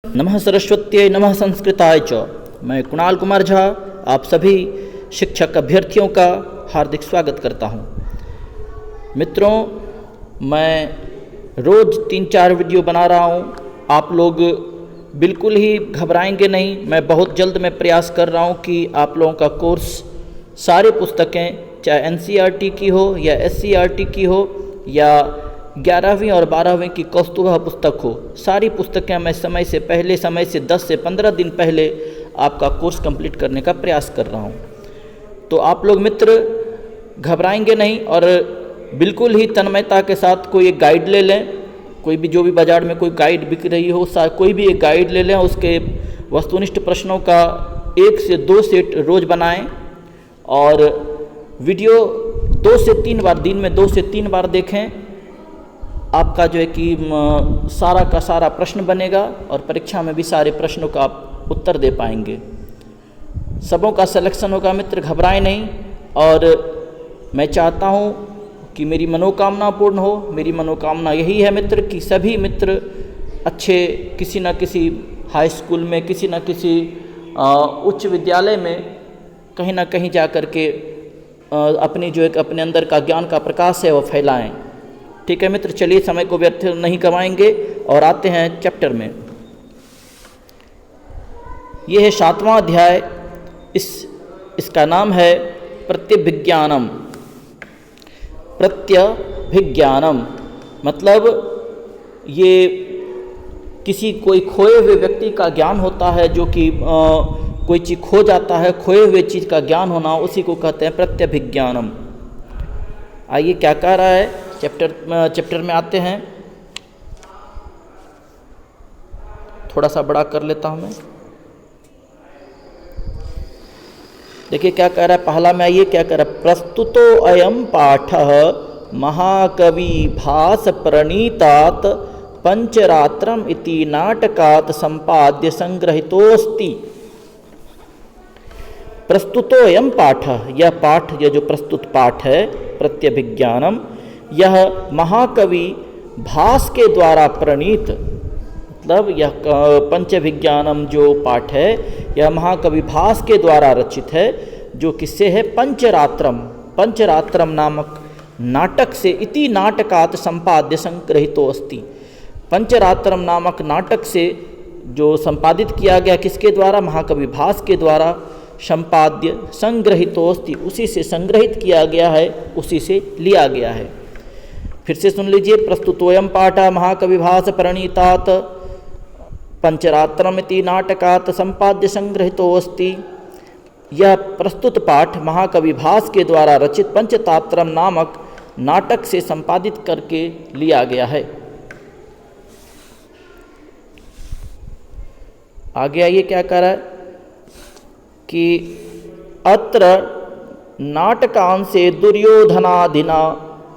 नमः सरस्वत्यै नमः संस्कृताय च। मैं कुणाल कुमार झा आप सभी शिक्षक अभ्यर्थियों का हार्दिक स्वागत करता हूं। मित्रों, मैं रोज़ 3-4 वीडियो बना रहा हूं। आप लोग बिल्कुल ही घबराएंगे नहीं। मैं बहुत जल्द में प्रयास कर रहा हूं कि आप लोगों का कोर्स सारी पुस्तकें, चाहे NCERT की हो या SCERT की हो या 11वीं और 12वीं की कौस्तुभा पुस्तक हो, सारी पुस्तकें मैं समय से 10 से 15 दिन पहले आपका कोर्स कंप्लीट करने का प्रयास कर रहा हूं। तो आप लोग मित्र घबराएंगे नहीं और बिल्कुल ही तन्मयता के साथ कोई एक गाइड ले लें। कोई भी जो भी बाज़ार में कोई गाइड बिक रही हो, कोई भी एक गाइड ले लें। उसके वस्तुनिष्ठ प्रश्नों का 1 से 2 सेट रोज़ बनाएं और वीडियो 2 से 3 बार, दिन में 2 से 3 बार देखें। आपका जो है कि सारा का सारा प्रश्न बनेगा और परीक्षा में भी सारे प्रश्नों का आप उत्तर दे पाएंगे। सबों का सिलेक्शन होगा मित्र, घबराएं नहीं। और मैं चाहता हूं कि मेरी मनोकामना पूर्ण हो। मेरी मनोकामना यही है मित्र कि सभी मित्र अच्छे किसी न किसी हाई स्कूल में, किसी न किसी उच्च विद्यालय में कहीं ना कहीं जा कर के अपनी जो एक अपने अंदर का ज्ञान का प्रकाश है वो फैलाएं। ठीक है मित्र, चलिए समय को व्यर्थ नहीं करवाएंगे और आते हैं चैप्टर में। ये है 7वां अध्याय। इसका नाम है प्रत्यभिज्ञानम। प्रत्यभिज्ञानम मतलब ये कोई खोए हुए व्यक्ति का ज्ञान होता है, जो कि कोई चीज़ खो जाता है, खोए हुए चीज़ का ज्ञान होना, उसी को कहते हैं प्रत्यभिज्ञानम। आइए क्या कह रहा है चैप्टर में आते हैं। थोड़ा सा बड़ा कर लेता हूं मैं। देखिए क्या कह रहा है, पहला में आइए क्या कह रहा है। प्रस्तुतो अयम पाठः महाकवि भास प्रणीतात पंचरात्रम इति नाटकात् संपाद्य संग्रहितोस्ति। प्रस्तुतो अयम पाठ, यह जो प्रस्तुत पाठ है प्रत्यभिज्ञानम, यह महाकवि भास के द्वारा प्रणीत, मतलब यह पंचभिज्ञानम जो पाठ है यह महाकवि भास के द्वारा रचित है, जो किससे है, पंचरात्रम नामक नाटक से, इति नाटकात् संपाद्य संग्रहितो अस्ति। पंचरात्रम नामक नाटक से जो संपादित किया गया, किसके द्वारा, महाकवि भास के द्वारा, संपाद्य संग्रहितोस्ति, उसी से संग्रहित किया गया है, उसी से लिया गया है। फिर से सुन लीजिए। प्रस्तुतोयम पाठः महाकवि भास प्रणीतात पंचरात्रमिति नाटकात् संपाद्य संग्रहितोस्ति। यह प्रस्तुत पाठ महाकवि भास के द्वारा रचित पंचरात्रम नामक नाटक से संपादित करके लिया गया है। आगे आइए क्या कह रहा है कि अत्र नाटकांशे दुर्योधनादिना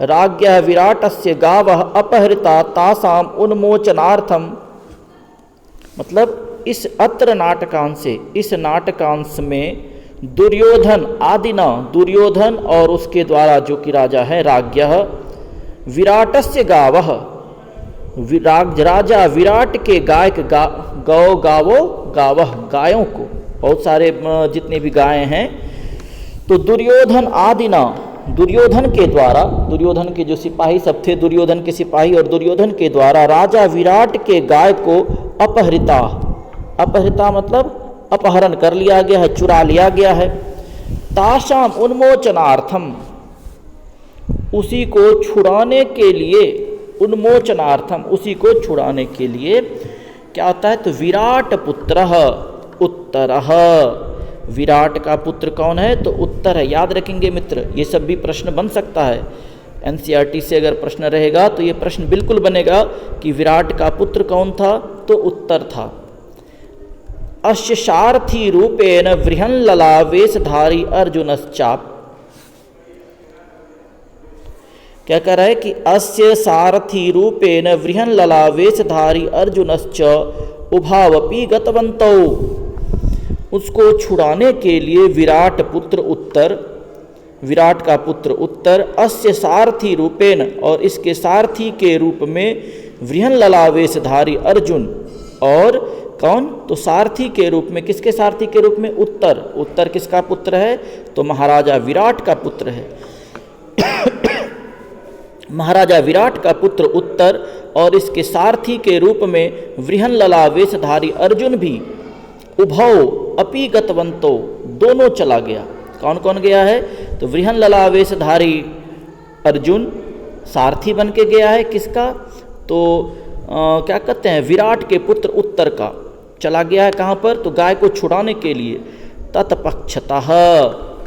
राज्ञः विराटस्य गावः अपहृता तासाम उन्मोचनार्थम। मतलब इस अत्र नाटकांश से, इस नाटकांश में दुर्योधन आदिना, दुर्योधन और उसके द्वारा जो कि राजा है, राज्ञः विराटस्य गावः, राजा विराट के गायक गावः गायों को, बहुत सारे जितने भी गाय हैं, तो दुर्योधन आदिना, दुर्योधन के द्वारा, दुर्योधन के जो सिपाही सब थे, दुर्योधन के सिपाही और दुर्योधन के द्वारा राजा विराट के गाय को अपहृता मतलब अपहरण कर लिया गया है, चुरा लिया गया है। तासाम उन्मोचनार्थम, उसी को छुड़ाने के लिए, उन्मोचनार्थम उसी को छुड़ाने के लिए क्या होता है, तो विराट पुत्रः उत्तरः, विराट का पुत्र कौन है, तो उत्तर है। याद रखेंगे मित्र, ये सब भी प्रश्न बन सकता है। NCERT से अगर प्रश्न रहेगा तो ये प्रश्न बिल्कुल बनेगा कि विराट का पुत्र कौन था, तो उत्तर था। अस्य सारथी रूपेण बृहन्लला वेशधारी अर्जुनश्चाप। क्या कह रहा है कि अस्य सारथी रूपेण बृहन्लला वेशधारी अर्जुनश्च उभावपि गतवन्तौ। उसको छुड़ाने के लिए विराट पुत्र उत्तर, विराट का पुत्र उत्तर, अस्य सारथी रूपेण, और इसके सारथी के रूप में, बृहन्लला वेशधारी अर्जुन, और कौन? तो सारथी के रूप में। किसके सारथी के रूप में? उत्तर। उत्तर किसका पुत्र है? तो महाराजा विराट का पुत्र है। महाराजा विराट का पुत्र उत्तर, और इसके सारथी के रूप में वृहनलला वेशधारी अर्जुन भी उभौ अपि गतवंतो, दोनों चला गया। कौन कौन गया है? तो वृहनलला वेशधारी अर्जुन सारथी बन के गया है। किसका? तो क्या कहते हैं, विराट के पुत्र उत्तर का चला गया है। कहाँ पर? तो गाय को छुड़ाने के लिए। तत्पक्षतः,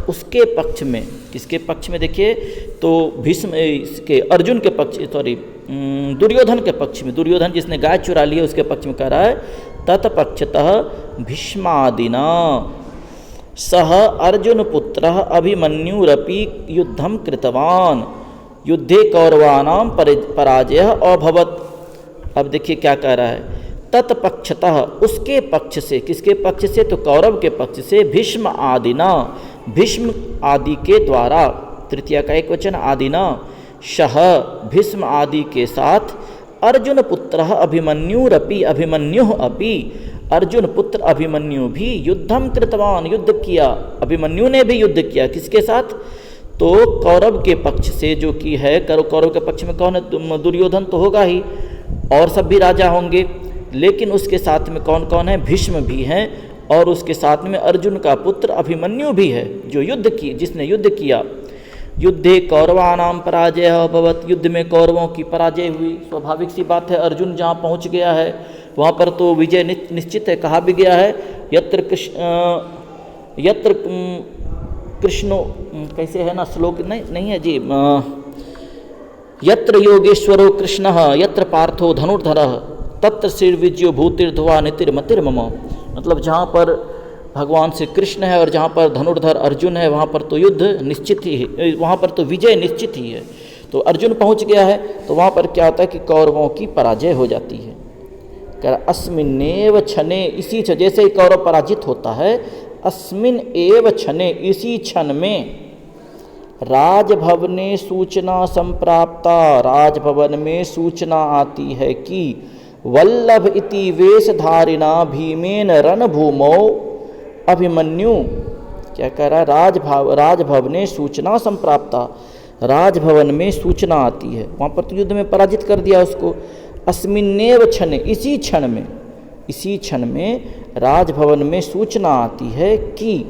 उसके पक्ष में। किसके पक्ष में? देखिए तो भीष्म इसके अर्जुन के पक्ष, सॉरी दुर्योधन के पक्ष में। दुर्योधन जिसने गाय चुरा ली है उसके पक्ष में कह रहा है तत्पक्षतः भीष्मादिना सह अर्जुन पुत्र अभिमन्युरपि युद्धम कृतवान युद्धे कौरवानां पराजय अभवत्। अब देखिए क्या कह रहा है, तत्पक्षतः, उसके पक्ष से। किसके पक्ष से? तो कौरव के पक्ष से। भीष्म आदिना, भीष्म आदि के द्वारा, तृतीया का एक वचन आदिना, शह भीष्म आदि के साथ, अर्जुन पुत्र अभिमन्युरपि, अभिमन्यु अपि, अर्जुन पुत्र अभिमन्यु भी युद्धम कृतवान, युद्ध किया। अभिमन्यु ने भी युद्ध किया। किसके साथ? तो कौरव के पक्ष से, जो कि है कौरव के पक्ष में कौन है? दुर्योधन तो होगा ही, और सब भी राजा होंगे, लेकिन उसके साथ में कौन कौन है? भीष्म भी हैं, और उसके साथ में अर्जुन का पुत्र अभिमन्यु भी है, जो युद्ध की, जिसने युद्ध किया। युद्धे कौरवानाम पराजय अभवत्, युद्ध में कौरवों की पराजय हुई। स्वाभाविक सी बात है, अर्जुन जहाँ पहुँच गया है वहाँ पर तो विजय निश्चित है। कहा भी गया है यत्र कृष्णो, कैसे है ना श्लोक, नहीं है जी, यत्र योगेश्वरो कृष्णः यत्र पार्थो धनुर्धरः तत्र श्रीर्विजयो भूतिर्ध्वा नीतिर्मतिर्मम। मतलब जहाँ पर भगवान श्री कृष्ण है और जहाँ पर धनुर्धर अर्जुन है वहाँ पर तो युद्ध निश्चित ही है, वहाँ पर तो विजय निश्चित ही है। तो अर्जुन पहुँच गया है तो वहाँ पर क्या होता है कि कौरवों की पराजय हो जाती है। कह रहा अस्मिन्नेव क्षणे, इसी जैसे ही कौरव पराजित होता है, अस्मिन एव क्षणे, इसी क्षण में, राजभवने सूचना संप्राप्ता, राजभवन में सूचना आती है कि वल्लभ इति वेशधारिणा भीमेन रणभूमौ अभिमन्यु। क्या कह रहा है? राजभवने सूचना संप्राप्ता, राजभवन में सूचना आती है। वहाँ पर तो युद्ध में पराजित कर दिया उसको। अस्मिन्नेव क्षण, इसी क्षण में, इसी क्षण में राजभवन में सूचना आती है कि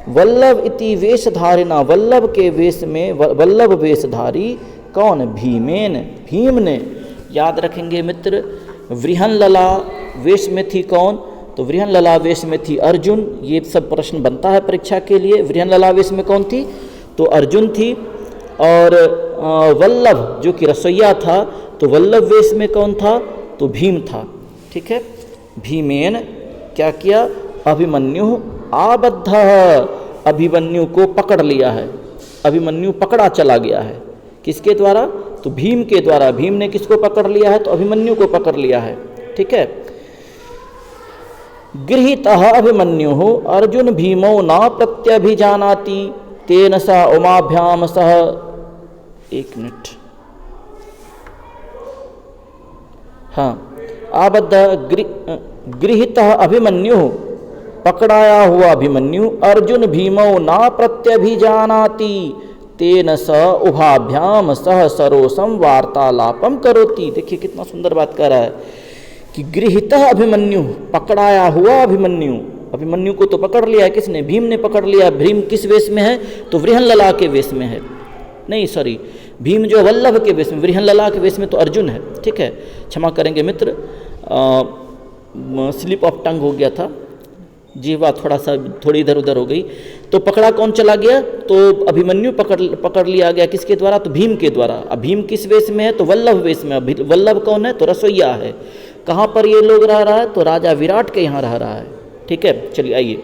वल्लभ इति वेशधारिणा, वल्लभ के वेश में, वल्लभ वेशधारी कौन? भीमेन, भीम ने। याद रखेंगे मित्र, वृहनलला वेश में थी कौन? तो वृहनलला वेश में थी अर्जुन। ये सब प्रश्न बनता है परीक्षा के लिए। वृहनलला वेश में कौन थी? तो अर्जुन थी। और वल्लभ जो कि रसोइया था, तो वल्लभ वेश में कौन था? तो भीम था। ठीक है, भीमेन क्या किया? अभिमन्यु आबद्ध, अभिमन्यु को पकड़ लिया है। अभिमन्यु पकड़ा चला गया है। किसके द्वारा? तो भीम के द्वारा। भीम ने किसको पकड़ लिया है? तो अभिमन्यु को पकड़ लिया है। ठीक है, गृहीतः अभिमन्यु अर्जुन भीमो न प्रत्यभिजानाति तेन सा उमाभ्याम सह, एक मिनट, हाँ, आबद्ध गृहीतः अभिमन्यु, पकड़ाया हुआ अभिमन्यु, अर्जुन भीमो न प्रत्यभिजानाति तेन स उभाभ्याम सह सरोसम वार्तालापम करोति। देखिए कितना सुंदर बात कर रहा है कि गृहीतः अभिमन्यु, पकड़ाया हुआ अभिमन्यु। अभिमन्यु को तो पकड़ लिया है किसने? भीम ने पकड़ लिया। भीम किस वेश में है? तो वृहनलला के वेश में है। नहीं सॉरी, भीम जो वल्लभ के वेश में, वृहनलला के वेश में तो अर्जुन है। ठीक है, क्षमा करेंगे मित्र, स्लिप ऑफ टंग हो गया था, जीवा थोड़ी इधर उधर हो गई। तो पकड़ा कौन चला गया? तो अभिमन्यु पकड़ लिया गया। किसके द्वारा? तो भीम के द्वारा। अब भीम किस वेश में है? तो वल्लभ वेश में। वल्लभ कौन है? तो रसोइया है। कहाँ पर ये लोग रह रहा है? तो राजा विराट के यहाँ रह रहा है। ठीक है, चलिए आइए।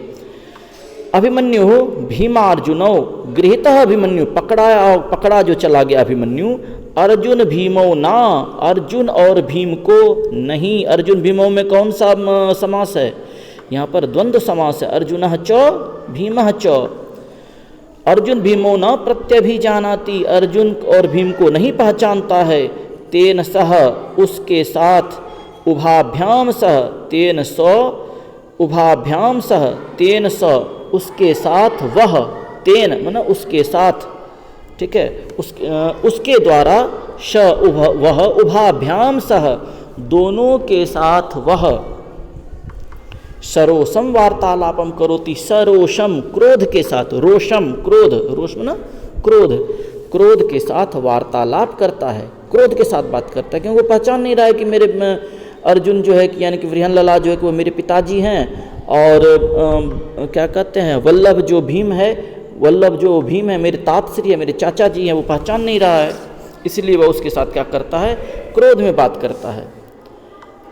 अभिमन्यु भीमार्जुनो गृहीतः अभिमन्यु, पकड़ा जो चला गया अभिमन्यु। अर्जुन भीमो ना, अर्जुन और भीम को नहीं। अर्जुन भीमो में कौन सा समास है? यहाँ पर द्वंद्व समास है। अर्जुनः च भीमः च। अर्जुन भीमो न प्रत्यभिजानाति, अर्जुन और भीम को नहीं पहचानता है। तेन सह, उसके साथ, उभाभ्याम सह, तेन सो उभाभ्याम सह तेन स उसके साथ वह, तेन माना उसके साथ, ठीक है, उसके द्वारा श वह उभाभ्याम सह दोनों के साथ वह सरोषम वार्तालापम करोति, सरोषम क्रोध के साथ, रोषम क्रोध, रोष माना क्रोध, क्रोध के साथ वार्तालाप करता है, क्रोध के साथ बात करता है, क्योंकि वो पहचान नहीं रहा है कि मेरे अर्जुन जो है कि यानी कि वृहणलला जो है कि वो मेरे पिताजी हैं, और क्या कहते हैं वल्लभ जो भीम है, वल्लभ जो भीम है मेरे तातश्री है, मेरे चाचा जी हैं, वो पहचान नहीं रहा है, इसलिए वह उसके साथ क्या करता है, क्रोध में बात करता है।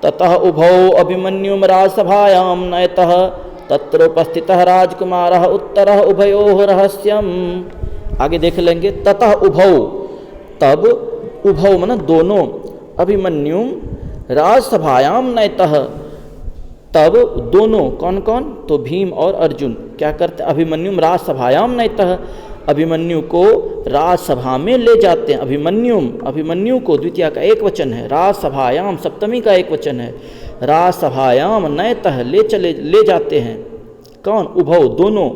ततः उभौ अभिमन्युम राजसभायां नयतः तत्र उपस्थितः राजकुमारः उत्तरः उभयोः रहस्यम। आगे देख लेंगे। ततः उभौ, तब उभौ माना दोनों, अभिमन्युम राजसभायां नयतः, तब दोनों, कौन कौन, तो भीम और अर्जुन क्या करते, अभिमन्युम राजसभायां नयतः, अभिमन्यु को राजसभा में ले जाते हैं। अभिमन्युम, अभिमन्यु को द्वितीया का एक वचन है, राजसभायाम सप्तमी का एक वचन है, राजसभायाम नयतः ले जाते हैं, कौन, उभौ दोनों,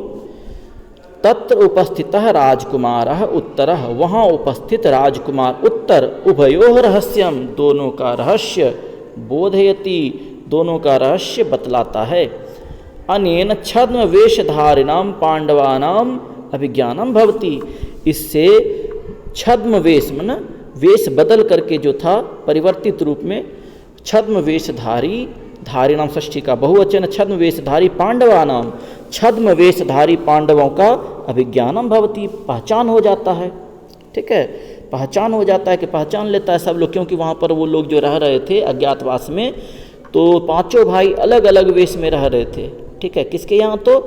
तत्र उपस्थितः राजकुमारः उत्तरः, वहाँ उपस्थित राजकुमार उत्तर, उभयोः रहस्यम दोनों का रहस्य, बोधयति दोनों का रहस्य बतलाता है। अनेन छद्म वेशधारिणाम पांडवानाम अभिज्ञानम भवति, इससे छद्म वेश माना वेश बदल करके जो था परिवर्तित रूप में, छद्म वेशधारी, धारिणाम षष्ठी का बहुवचन, छद्म वेशधारी पांडवानाम, छद्म वेशधारी पांडवों का अभिज्ञानम भवति, पहचान हो जाता है, ठीक है, पहचान हो जाता है कि पहचान लेता है सब लोग, क्योंकि वहाँ पर वो लोग जो रह रहे थे अज्ञातवास में, तो पांचों भाई अलग अलग वेश में रह रहे थे, ठीक है, किसके यहाँ, तो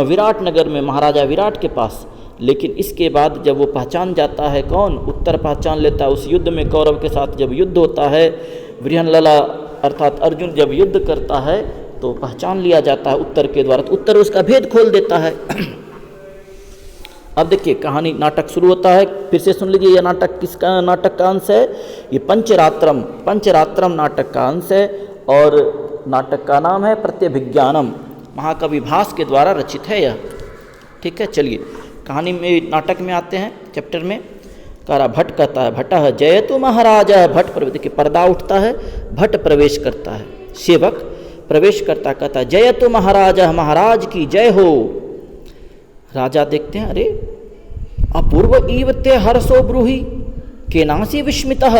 विराट नगर में महाराजा विराट के पास। लेकिन इसके बाद जब वो पहचान जाता है, कौन, उत्तर पहचान लेता है, उस युद्ध में कौरव के साथ जब युद्ध होता है, वृहणलला अर्थात अर्जुन जब युद्ध करता है तो पहचान लिया जाता है उत्तर के द्वारा, तो उत्तर उसका भेद खोल देता है। अब देखिए कहानी, नाटक शुरू होता है, फिर से सुन लीजिए, यह नाटक किसका, नाटक का अंश है, ये पंचरात्रम, पंचरात्रम नाटक का अंश है, और नाटक का नाम है प्रत्यभिज्ञानम, महाकवि भास के द्वारा रचित है यह, ठीक है। चलिए कहानी में, नाटक में आते हैं, चैप्टर में। कारा भट्ट कहता है, भट्टः जयतु महाराजा, भट्ट प्रवेश, देखिए पर्दा उठता है, भट्ट प्रवेश करता है, सेवक प्रवेश करता, कहता है जयतु महाराजा, महाराज की जय हो। राजा देखते हैं, अरे अपूर्व इव ते हर्षो ब्रूहि केनासी विस्मितः,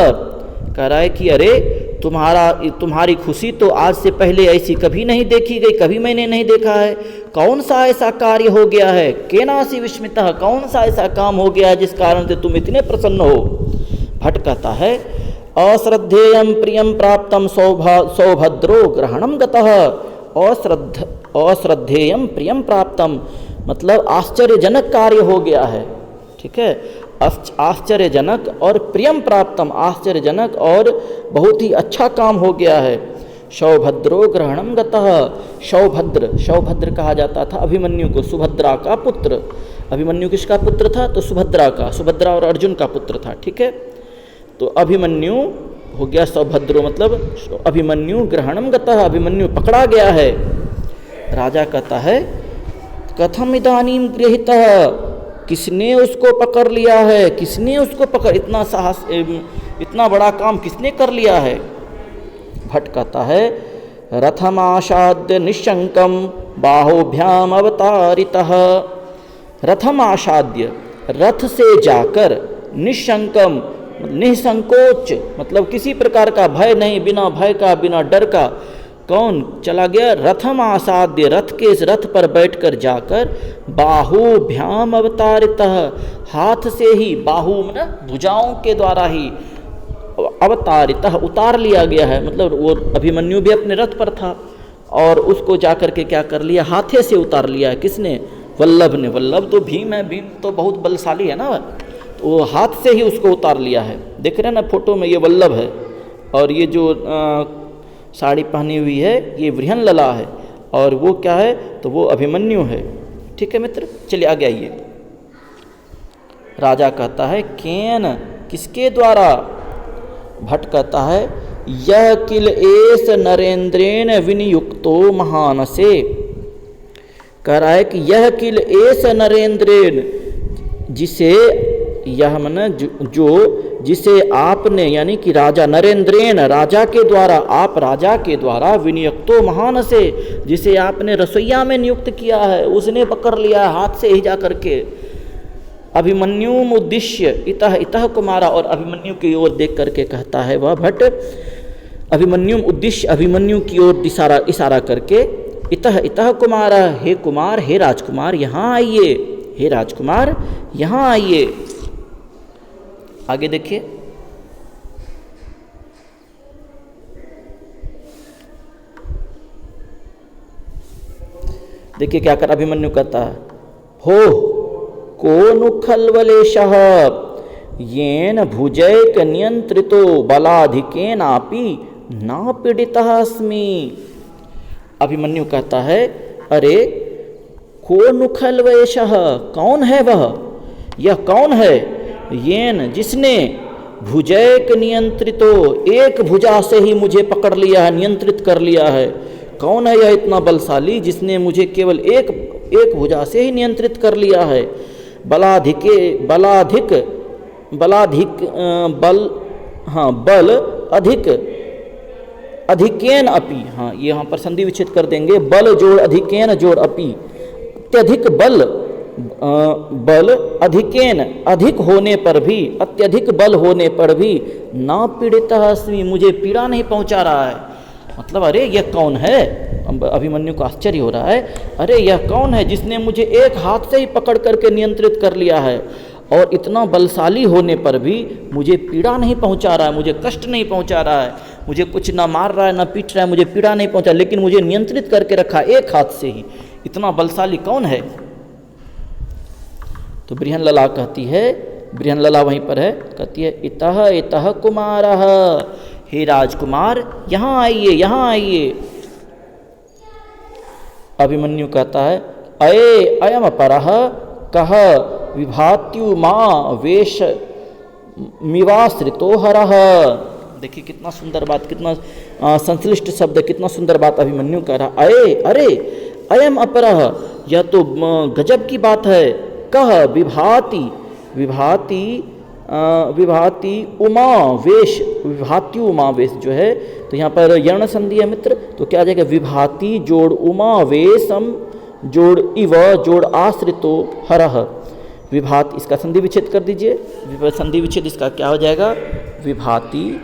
कह रहा है कि अरे तुम्हारी खुशी तो आज से पहले ऐसी कभी नहीं देखी गई, कभी मैंने नहीं देखा है, कौन सा ऐसा कार्य हो गया है, केनासी विस्मितः, कौन सा ऐसा काम हो गया है जिस कारण से तुम इतने प्रसन्न हो। भट्ट कहता है अश्रद्धेयं प्रियं प्राप्तं सौभद्रो ग्रहणं गतः, अश्रद्धेयं प्रियं प्राप्तं मतलब आश्चर्यजनक कार्य हो गया है, ठीक है, आश्चर्यजनक और प्रियम प्राप्तम, आश्चर्यजनक और बहुत ही अच्छा काम हो गया है। सौभद्रो ग्रहणम गतः, सौभद्र, सौभद्र कहा जाता था अभिमन्यु को, सुभद्रा का पुत्र, अभिमन्यु किसका पुत्र था, तो सुभद्रा का, सुभद्रा और अर्जुन का पुत्र था, ठीक है। तो अभिमन्यु हो गया सौभद्रो, मतलब अभिमन्यु ग्रहणम गतः, अभिमन्यु पकड़ा गया है। राजा कहता है कथम इदानीम गृहीतः, किसने उसको पकड़ लिया है, किसने उसको पकड़, इतना साहस, इतना बड़ा काम किसने कर लिया है। भट्ट कहता है रथमाशाद्य निशंकम बाहोभ्याम अवतारितः, रथम आसाद्य, रथ से जाकर, निशंकम निसंकोच मतलब किसी प्रकार का भय नहीं, बिना भय का, बिना डर का, कौन चला गया, रथम आसाद्य, रथ के इस रथ पर बैठकर जाकर, बाहुभ्याम अवतारितः, हाथ से ही, बाहु मतलब भुजाओं के द्वारा ही, अवतारितः उतार लिया गया है, मतलब वो अभिमन्यु भी अपने रथ पर था और उसको जाकर के क्या कर लिया, हाथे से उतार लिया है, किसने, वल्लभ ने। वल्लभ तो भीम है, भीम तो बहुत बलशाली है ना, तो वो हाथ से ही उसको उतार लिया है। देख रहे हैं ना फोटो में, ये वल्लभ है और ये जो साड़ी पहनी हुई है ये वृहणलला है, और वो क्या है, तो वो अभिमन्यु है, ठीक है मित्र। चलिए आगे आइए। राजा कहता है केन, किसके द्वारा। भट्ट कहता है यह किल एस नरेंद्रेण विनियुक्तो महानसे। कह रहा है कि यह किल एस नरेंद्रेण, जिसे यह मन जो जिसे आपने यानी कि राजा नरेंद्रेण राजा के द्वारा, आप राजा के द्वारा विनियुक्तो महान से, जिसे आपने रसोईया में नियुक्त किया है, उसने पकड़ लिया हाथ से ही जा करके। अभिमन्युम उद्देश्य इतः इतः कुमारा, और अभिमन्यु की ओर देख करके कहता है वह भट्ट, अभिमन्युम उद्देश्य अभिमन्यु की ओर इशारा करके, इतः इतः कुमारा, हे कुमार हे राजकुमार यहाँ आइए, हे राजकुमार यहाँ आइए। आगे देखिए, देखिए क्या कर अभिमन्यु कहता है, हो को नु खल्वलेशः येन भुजैक नियंत्रितो बलाधिकेनापि न पीड़ितः अस्मि। अभिमन्यु कहता है, अरे को नु खल्वलेशः, कौन है वह, यह कौन है, येन जिसने भुजैक नियंत्रितो, एक भुजा से ही मुझे पकड़ लिया है, नियंत्रित कर लिया है। कौन है यह इतना बलशाली जिसने मुझे केवल एक भुजा से ही नियंत्रित कर लिया है। बलाधिक बल अधिक अधिकेन अपि, हाँ ये यहाँ पर संधि विच्छेद कर देंगे, बल जोड़ अधिकेन जोड़ अपि, अत्यधिक बल अधिकेन, अधिक होने पर भी, अत्यधिक बल होने पर भी, ना पीड़ितः अस्मि, मुझे पीड़ा नहीं पहुंचा रहा है। मतलब अरे यह कौन है, अभिमन्यु को आश्चर्य हो रहा है, अरे यह कौन है जिसने मुझे एक हाथ से ही पकड़ करके नियंत्रित कर लिया है, और इतना बलशाली होने पर भी मुझे पीड़ा नहीं पहुंचा रहा है, मुझे कष्ट नहीं पहुंचा रहा है, मुझे कुछ ना मार रहा है ना पीट रहा है, मुझे पीड़ा नहीं पहुंचा, लेकिन मुझे नियंत्रित करके रखा एक हाथ से ही, इतना बलशाली कौन है। तो बृहन्लला कहती है, बृहन्लला वहीं पर है, कहती है, इतः इतः कुमारः, हे राजकुमार यहाँ आइए यहाँ आइए। अभिमन्यु कहता है, अये अयम अपरः कह विभात्यु मां वेश मिवाश्रितो हरः। देखिए कितना सुंदर बात, कितना संश्लिष्ट शब्द, कितना सुंदर बात अभिमन्यु कह रहा, अये अरे अयम अपरः, यह तो गजब की बात है, कह विभाति विभाति उमा वेश, विभाति उमा वेश जो है, तो यहाँ पर यर्ण संधि है मित्र, तो क्या आ जाएगा, विभाति जोड़ उमा वेशम जोड़ इव जोड़ आश्रितो हरः, विभाति, इसका संधि विच्छेद कर दीजिए, संधि विच्छेद इसका क्या हो जाएगा, विभाति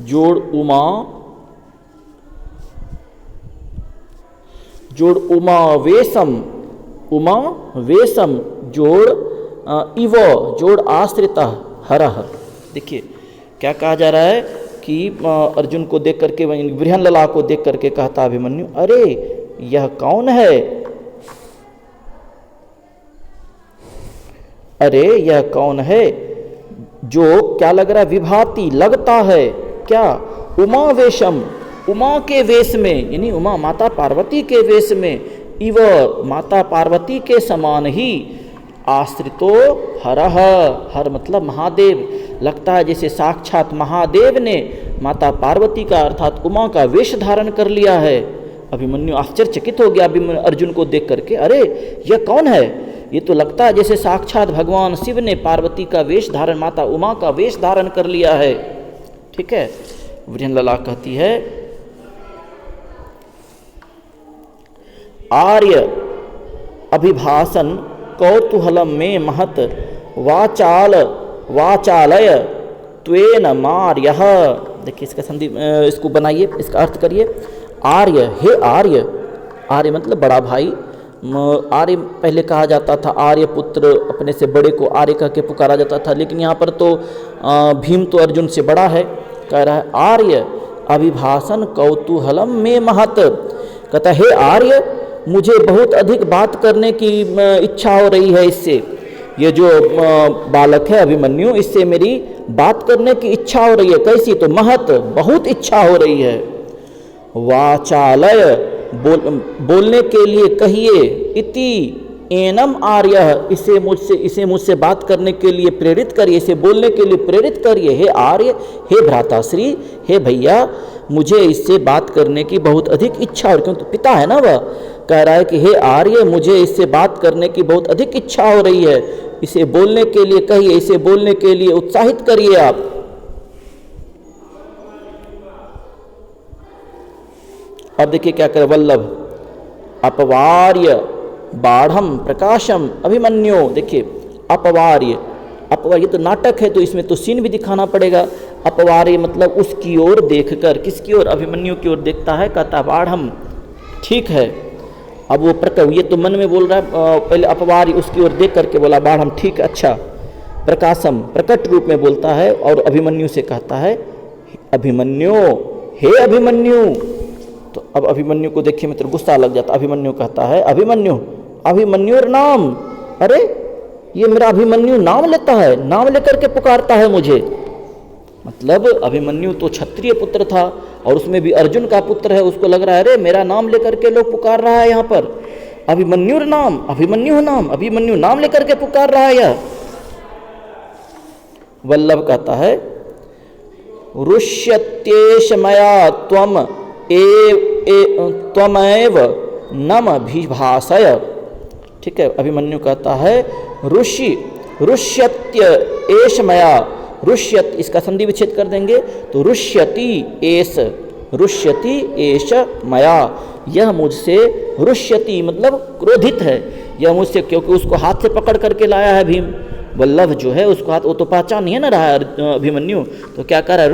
जोड़ उमा वेशम जोड़ इव जोड़ आश्रिता हरः। देखिए क्या कहा जा रहा है कि अर्जुन को देख करके, बृहन्लला को देख करके कहता अभिमन्यु, अरे यह कौन है, अरे यह कौन है जो क्या लग रहा है, विभाति लगता है क्या, उमा वेशम, उमा के वेश में, यानी उमा माता पार्वती के वेश में, इव माता पार्वती के समान ही, आश्रितो हरः, हर मतलब महादेव, लगता है जैसे साक्षात महादेव ने माता पार्वती का अर्थात उमा का वेश धारण कर लिया है। अभिमन्यु आश्चर्यचकित हो गया अर्जुन को देख करके, अरे यह कौन है, ये तो लगता है जैसे साक्षात भगवान शिव ने पार्वती का वेश धारण, माता उमा का वेश धारण कर लिया है। ठीक है, बृहन्लला कहती है, आर्य अभिभाषण कौतूहलम में महत वाचालय त्वेन मार्यः। देखिए इसका संधि, इसको बनाइए, इसका अर्थ करिए, आर्य, हे आर्य, आर्य मतलब बड़ा भाई, आर्य पहले कहा जाता था, आर्य पुत्र, अपने से बड़े को आर्य कह के पुकारा जाता था, लेकिन यहाँ पर तो भीम तो अर्जुन से बड़ा है, कह रहा है आर्य अभिभाषण कौतूहलम में महत, कहता हे आर्य, मुझे बहुत अधिक बात करने की इच्छा हो रही है इससे, ये जो बालक है अभिमन्यु, इससे मेरी बात करने की इच्छा हो रही है, कैसी, तो महत, बहुत इच्छा हो रही है, वाचालय बोलने के लिए कहिए, इति एनम आर्य, इसे मुझसे बात करने के लिए प्रेरित करिए, इसे बोलने के लिए प्रेरित करिए। हे आर्य, हे भ्राताश्री, हे भैया, मुझे इससे बात करने की बहुत अधिक इच्छा, और क्योंकि पिता है ना, वह कह रहा है कि हे आर्य, मुझे इससे बात करने की बहुत अधिक इच्छा हो रही है, इसे बोलने के लिए कहिए, इसे बोलने के लिए उत्साहित करिए आप। अब देखिए क्या करे वल्लभ, अपवार्य बाढ़ प्रकाशम अभिमन्यो। देखिए अपवार्य, अपवार्य तो नाटक है, तो इसमें तो सीन भी दिखाना पड़ेगा। अपवार्य मतलब उसकी ओर देखकर, किसकी ओर? अभिमन्यु की ओर देखता है, कहता बाढ़, ठीक है। अब वो ये तो मन में बोल रहा है, पहले अपवार्य उसकी ओर देख करके बोला बाढ़, ठीक, अच्छा। प्रकाशम प्रकट रूप में बोलता है, और अभिमन्यु से कहता है अभिमन्यु, हे अभिमन्यु। तो अब अभिमन्यु को देखिए मित्र गुस्सा लग जाता। अभिमन्यु कहता है अभिमन्यु, अभिमन्यु नाम, अरे ये मेरा अभिमन्यु नाम लेता है, नाम लेकर के पुकारता है मुझे। मतलब अभिमन्यु तो क्षत्रिय पुत्र था, और उसमें भी अर्जुन का पुत्र है, उसको लग रहा है अरे मेरा नाम लेकर के लोग पुकार रहा है यहाँ पर, अभिमन्यु नाम, अभिमन्यु नाम, अभिमन्यु नाम लेकर के पुकार रहा है यह। वल्लभ कहता है रुष्यत्येष मया त्वमेव नम भिभाषय। ठीक है, अभिमन्यु कहता है रुष्यत्य एष मया, रुष्यत इसका संधि विच्छेद कर देंगे तो रुष्यति एष मया, यह मुझसे, रुष्यति मतलब क्रोधित है, यह मुझसे, क्योंकि उसको हाथ से पकड़ करके लाया है भीम। वल्लभ जो है उसको हाथ, वो तो पहचान नहीं है ना रहा है अभिमन्यु, तो क्या कह रहा है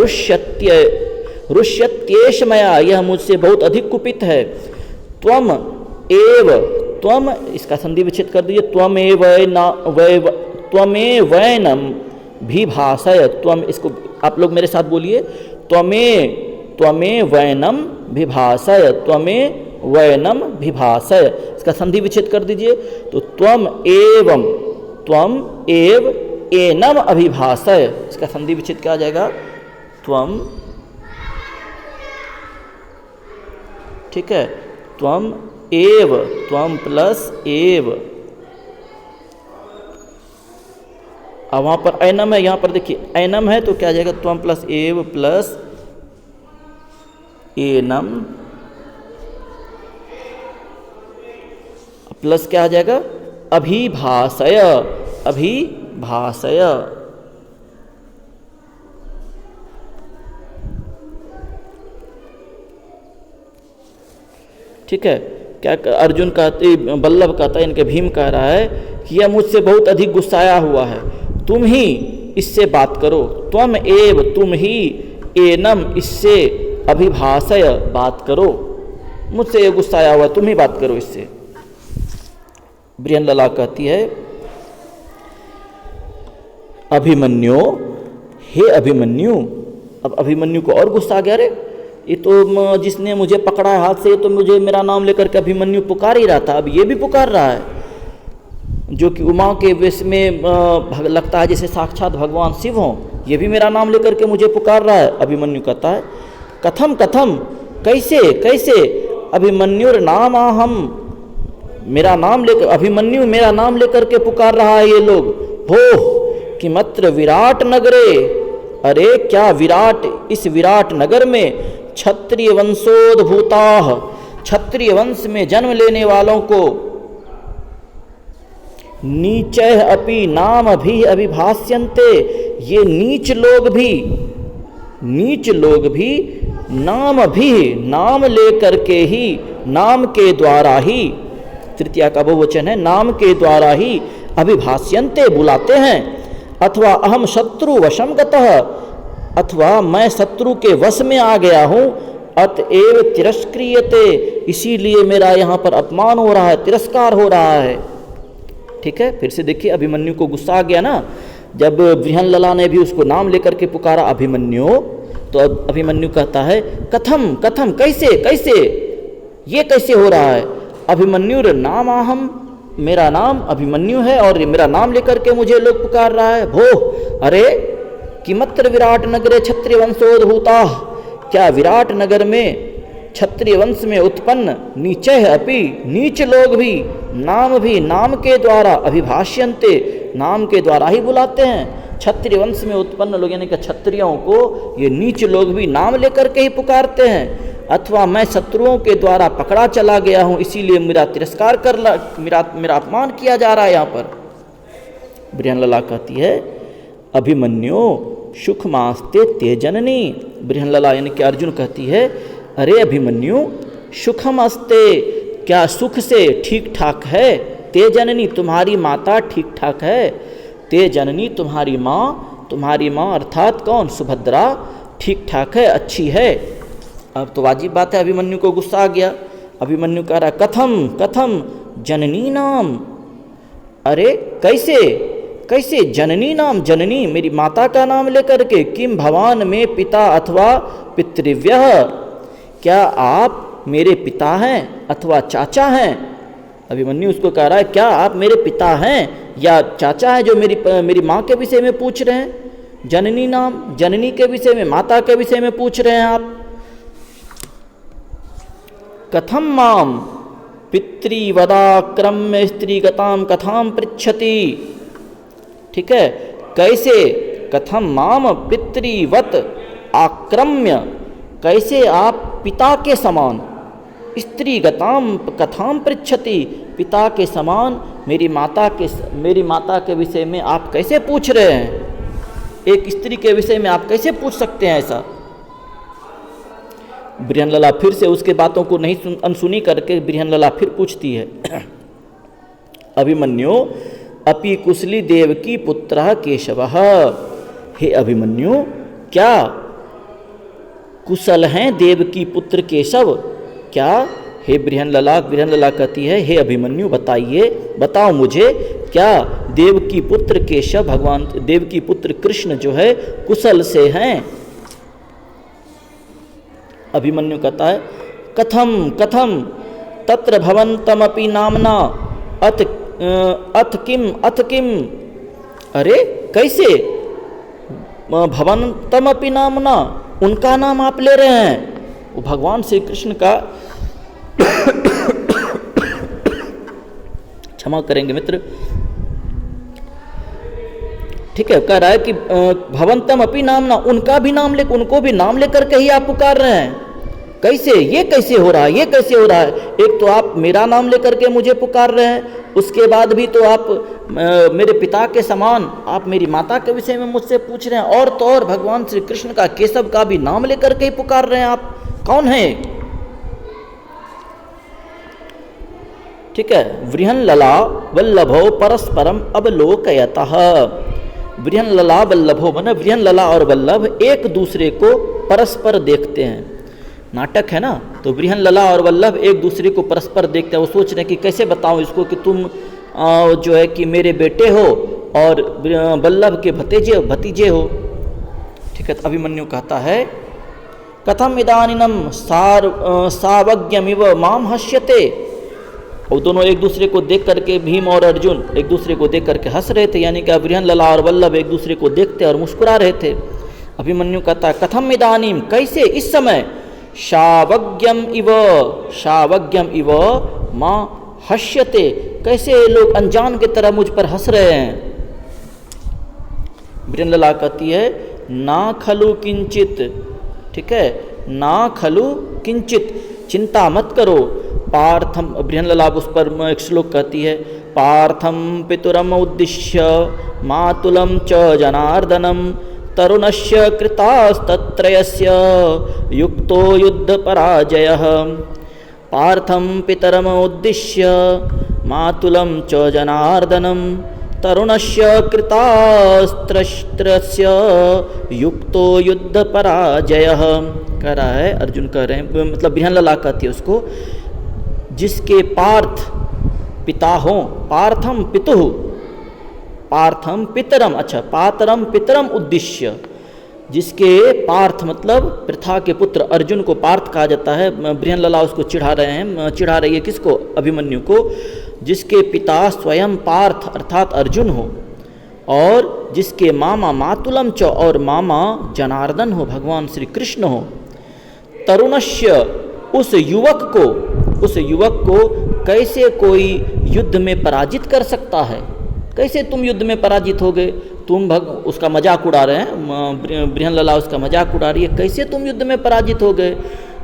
रुष्यत्येष मया, यह मुझसे बहुत अधिक कुपित है। त्वम इसका संधि विच्छेद कर दीजिए, त्वमेवैनम भिभाषय, त्वम, इसको आप लोग मेरे साथ बोलिए, त्वमेवैनम भिभाषय, त्वमेवैनम भिभाषय, इसका संधि विच्छेद कर दीजिए तो त्वम एव एनम अभिभाषय, इसका संधि विच्छेद क्या आ जाएगा? त्वम, ठीक है, त्वम एव, त्वम प्लस एव, अब वहां पर एनम है, यहां पर देखिए एनम है तो क्या आ जाएगा? त्वम प्लस एव प्लस एनम, प्लस क्या आ जाएगा? अभिभाषय, अभिभाषय। ठीक है, क्या अर्जुन कहते, वल्लभ कहता है, इनके भीम कह रहा है कि यह मुझसे बहुत अधिक गुस्साया हुआ है, तुम ही इससे बात करो, त्वम एव, तुम ही, एनम इससे, अभिभाषय बात करो, मुझसे ये गुस्साया हुआ, तुम ही बात करो इससे। बृहन्नला कहती है अभिमन्यु, हे अभिमन्यु। अब अभिमन्यु को और गुस्सा आ गया, रे ये तो जिसने मुझे पकड़ा है हाथ से, तो मुझे मेरा नाम लेकर के अभिमन्यु पुकार ही रहा था, अब ये भी पुकार रहा है, जो कि उमा के वेश में लगता है जैसे साक्षात भगवान शिव हों, ये भी मेरा नाम लेकर के मुझे पुकार रहा है। अभिमन्यु कहता है कथम कथम, कैसे कैसे, अभिमन्युर नाम अहम, मेरा नाम लेकर, अभिमन्यु मेरा नाम लेकर के पुकार रहा है ये लोग। भो किमत्र विराट नगरे, अरे क्या विराट, इस विराट नगर में क्षत्रिय वंशोद्भूताः, क्षत्रिय वंश में जन्म लेने वालों को, नीचैः अपि नाम भी अभिभाष्यन्ते, ये नीच लोग भी नाम भी, नाम लेकर के ही, नाम के द्वारा ही, तृतीया का बहुवचन है, नाम के द्वारा ही अभिभाष्यन्ते बुलाते हैं। अथवा अहम शत्रु वशम गतः, अथवा मैं शत्रु के वश में आ गया हूँ, अतएव तिरस्क्रियते, इसीलिए मेरा यहाँ पर अपमान हो रहा है, तिरस्कार हो रहा है। ठीक है, फिर से देखिए अभिमन्यु को गुस्सा आ गया ना, जब बृहन्नला ने भी उसको नाम लेकर के पुकारा अभिमन्यु, तो अब अभिमन्यु कहता है कथम कथम, कैसे कैसे, ये कैसे हो रहा है? अभिमन्युर नाम अहम, मेरा नाम अभिमन्यु है और मेरा नाम लेकर के मुझे लोग पुकार रहा है। भो, अरे किमत्र विराट नगरे क्षत्रिय वंशोद्भूता, क्या विराट नगर में क्षत्रिय वंश में उत्पन्न नीचैः अपि, नीच लोग भी नाम के द्वारा अभिभाष्यन्ते, नाम के द्वारा ही बुलाते हैं। क्षत्रिय वंश में उत्पन्न लोग यानी कि क्षत्रियों को ये नीच लोग भी नाम लेकर के ही पुकारते हैं। अथवा मैं शत्रुओं के द्वारा पकड़ा चला गया हूँ, इसीलिए मेरा तिरस्कार मेरा अपमान किया जा रहा है। यहाँ पर बृहन्नला कहती है अभिमन्यु सुखमास्ते ते जननी। बृहन्नला यानी कि अर्जुन कहती है अरे अभिमन्यु सुखमस्ते, क्या सुख से ठीक ठाक है? ते जननी तुम्हारी माता ठीक ठाक है। ते जननी तुम्हारी माँ अर्थात कौन? सुभद्रा ठीक ठाक है, अच्छी है। अब तो वाजिब बात है, अभिमन्यु को गुस्सा आ गया। अभिमन्यु कह रहा कथम जननी नाम, अरे कैसे जननी नाम, जननी मेरी माता का नाम लेकर के, किम भवान में पिता अथवा पितृव्यः, क्या आप मेरे पिता हैं अथवा चाचा हैं? अभिमन्यु उसको कह रहा है क्या आप मेरे पिता हैं या चाचा हैं जो मेरी माँ के विषय में पूछ रहे हैं? जननी नाम, जननी के विषय में, माता के विषय में पूछ रहे हैं आप। कथम माम पितृवदाक्रम्य स्त्रीगताम कथाम पृच्छति। ठीक है, कैसे? कथम माम पितृवत आक्रम्य, कैसे आप पिता के समान, स्त्रीगताम कथाम पृच्छति, पिता के समान मेरी माता के विषय में आप कैसे पूछ रहे हैं? एक स्त्री के विषय में आप कैसे पूछ सकते हैं ऐसा? बृहन्नला फिर से उसके बातों को नहीं अनसुनी करके बृहन्नला फिर पूछती है अभिमन्यु अपि कुशली देवकी पुत्रः केशवः। हे अभिमन्यु, क्या कुशल हैं देवकी पुत्र केशव? क्या? हे बृहन्नला कहती है हे अभिमन्यु बताओ मुझे, क्या देवकी पुत्र केशव, भगवान देवकी पुत्र कृष्ण जो है कुशल से हैं? अभिमन्यु कहता है कथम तत्र भवन्तमपि नामना अथ किम, अरे कैसे? भवन्तमपि नामना, उनका नाम आप ले रहे हैं? वो भगवान श्री कृष्ण का क्षमा करेंगे मित्र, ठीक है, कह रहा है कि भवंतम अपनी नामना, उनको भी नाम लेकर के ही आप पुकार रहे हैं? कैसे? ये कैसे हो रहा है? एक तो आप मेरा नाम लेकर के मुझे पुकार रहे हैं, उसके बाद भी तो आप मेरे पिता के समान आप मेरी माता के विषय में मुझसे पूछ रहे हैं, और तो और भगवान श्री कृष्ण का केशव का भी नाम लेकर के ही पुकार रहे हैं। आप कौन हैं? ठीक है, बृहन्नला वल्लभो परस्परम अवलोकयतः। बृहन्नला वल्लभो माने बृहन्नला और वल्लभ एक दूसरे को परस्पर देखते हैं। नाटक है ना, तो बृहन्नला और वल्लभ एक दूसरे को परस्पर देखते हैं। वो सोच रहे हैं कि कैसे बताऊं इसको कि तुम जो है कि मेरे बेटे हो और वल्लभ के भतीजे हो। ठीक है, तो अभिमन्यु कहता है कथम इदानीनम सावज्ञमिव माम हस्यते। और दोनों एक दूसरे को देख करके, भीम और अर्जुन एक दूसरे को देख करके हंस रहे थे, यानी कि बृहन्नला और वल्लभ एक दूसरे को देखते और मुस्कुरा रहे थे। अभिमन्यु कहता है कथम इदानीम, कैसे इस समय, शावज्ञम इव माँ हस्यते, कैसे ये लोग अनजान की तरह मुझ पर हंस रहे हैं। बृहन्नला कहती है ना खलु किंचित, ठीक है, ना खलु किंचित, चिंता मत करो। पार्थम, बृहन्नला उस पर एक श्लोक कहती है पार्थम पितुरम उद्दिश्य मातुलम च जनार्दनम तरुणस्य कृतास्तत्रयस्य युक्तो युद्ध पराजयः। पार्थम पितरम उद्दिश्य मातुलम च जनार्दनम तरुणस्य कृतास्त्रस्य युक्तो युद्ध पराजयः। कह रहा है, अर्जुन कह रहे हैं, मतलब बृहन्नला कहती है उसको, जिसके पार्थ पिता हो, पार्थम पितुः, पार्थम पितरम, अच्छा पातरम पितरम उद्दिश्य, जिसके पार्थ मतलब पृथा के पुत्र अर्जुन को पार्थ कहा जाता है। बृहन्नला उसको चिढ़ा रही है किसको? अभिमन्यु को। जिसके पिता स्वयं पार्थ अर्थात अर्जुन हो, और जिसके मामा मातुलम च, और मामा जनार्दन हो, भगवान श्री कृष्ण हो। तरुणस्य, उस युवक को कैसे कोई युद्ध में पराजित कर सकता है? कैसे तुम युद्ध में पराजित हो गए? तुम उसका मजाक उड़ा रहे हैं, बृहनलला उसका मजाक उड़ा रही है। कैसे तुम युद्ध में पराजित हो गए?